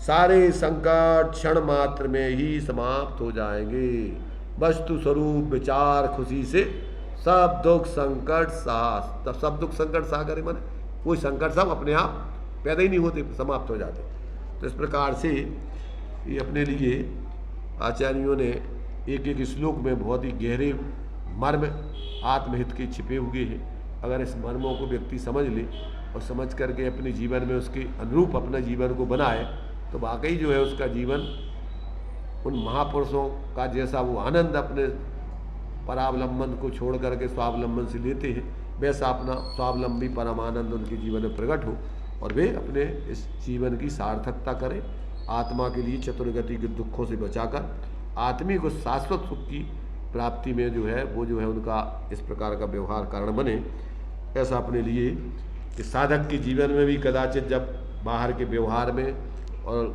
सारे संकट क्षण मात्र में ही समाप्त हो जाएंगे। वस्तु स्वरूप विचार खुशी से सब दुख संकट साह, तब सब दुख संकट साह करे माने कोई संकट सब अपने आप पैदा ही नहीं होते, समाप्त हो जाते। तो इस प्रकार से ये अपने लिए आचार्यों ने एक एक श्लोक में बहुत ही गहरे मर्म आत्महित के छिपे हुए हैं। अगर इस मर्मों को व्यक्ति समझ ले और समझ करके अपने जीवन में उसके अनुरूप अपना जीवन को बनाए तो वाकई जो है उसका जीवन उन महापुरुषों का जैसा वो आनंद अपने परावलंबन को छोड़ करके स्वावलंबन से लेते हैं, वैसा अपना स्वावलंबी परमानंद उनके जीवन में प्रकट हो और वे अपने इस जीवन की सार्थकता करें। आत्मा के लिए चतुर्गति के दुखों से बचाकर आत्मी को शाश्वत सुख की प्राप्ति में जो है वो जो है उनका इस प्रकार का व्यवहार कारण बने। ऐसा अपने लिए कि साधक के जीवन में भी कदाचित जब बाहर के व्यवहार में और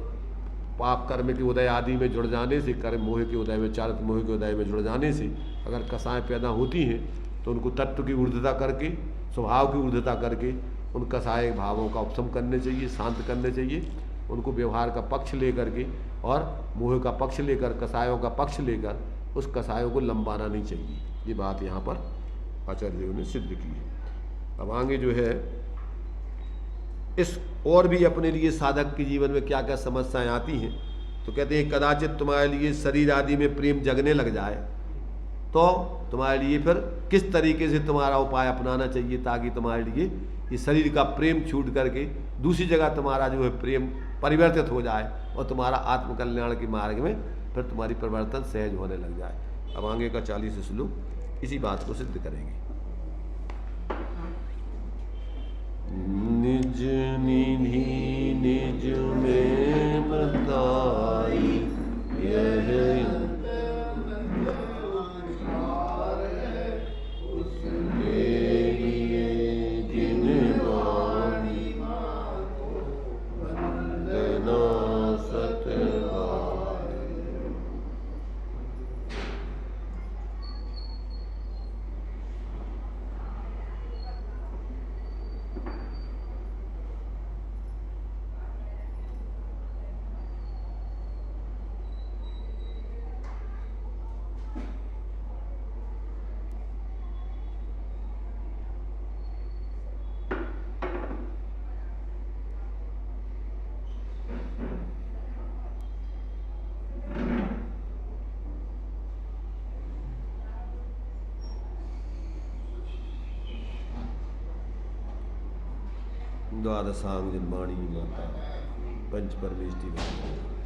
पाप कर्म के उदय आदि में जुड़ जाने से, कर्म मोह के उदय में, चारित्र मोह के उदय में जुड़ जाने से अगर कसाएँ पैदा होती हैं तो उनको तत्व की ऊर्ध्वता करके, स्वभाव की ऊर्ध्वता करके उन कसाय भावों का उपशम करने चाहिए, शांत करने चाहिए। उनको व्यवहार का पक्ष लेकर के और मोह का पक्ष लेकर, कसायों का पक्ष लेकर उस कसायों को लंबाना नहीं चाहिए। ये बात यहाँ पर आचार्य देव ने सिद्ध की है। अब आगे जो है इस और भी अपने लिए साधक के जीवन में क्या क्या समस्याएं आती हैं तो कहते हैं कदाचित तुम्हारे लिए शरीर आदि में प्रेम जगने लग जाए तो तुम्हारे लिए फिर किस तरीके से तुम्हारा उपाय अपनाना चाहिए ताकि तुम्हारे लिए ये शरीर का प्रेम छूट करके दूसरी जगह तुम्हारा जो है प्रेम परिवर्तित हो जाए और तुम्हारा आत्मकल्याण के मार्ग में फिर तुम्हारी परिवर्तन सहज होने लग जाए। अब आगे का 40 श्लोक इसी बात को सिद्ध करेंगे। निज निधि निज में बताई यह द्वादशांग जन्माणी माता पंच परमेष्टि।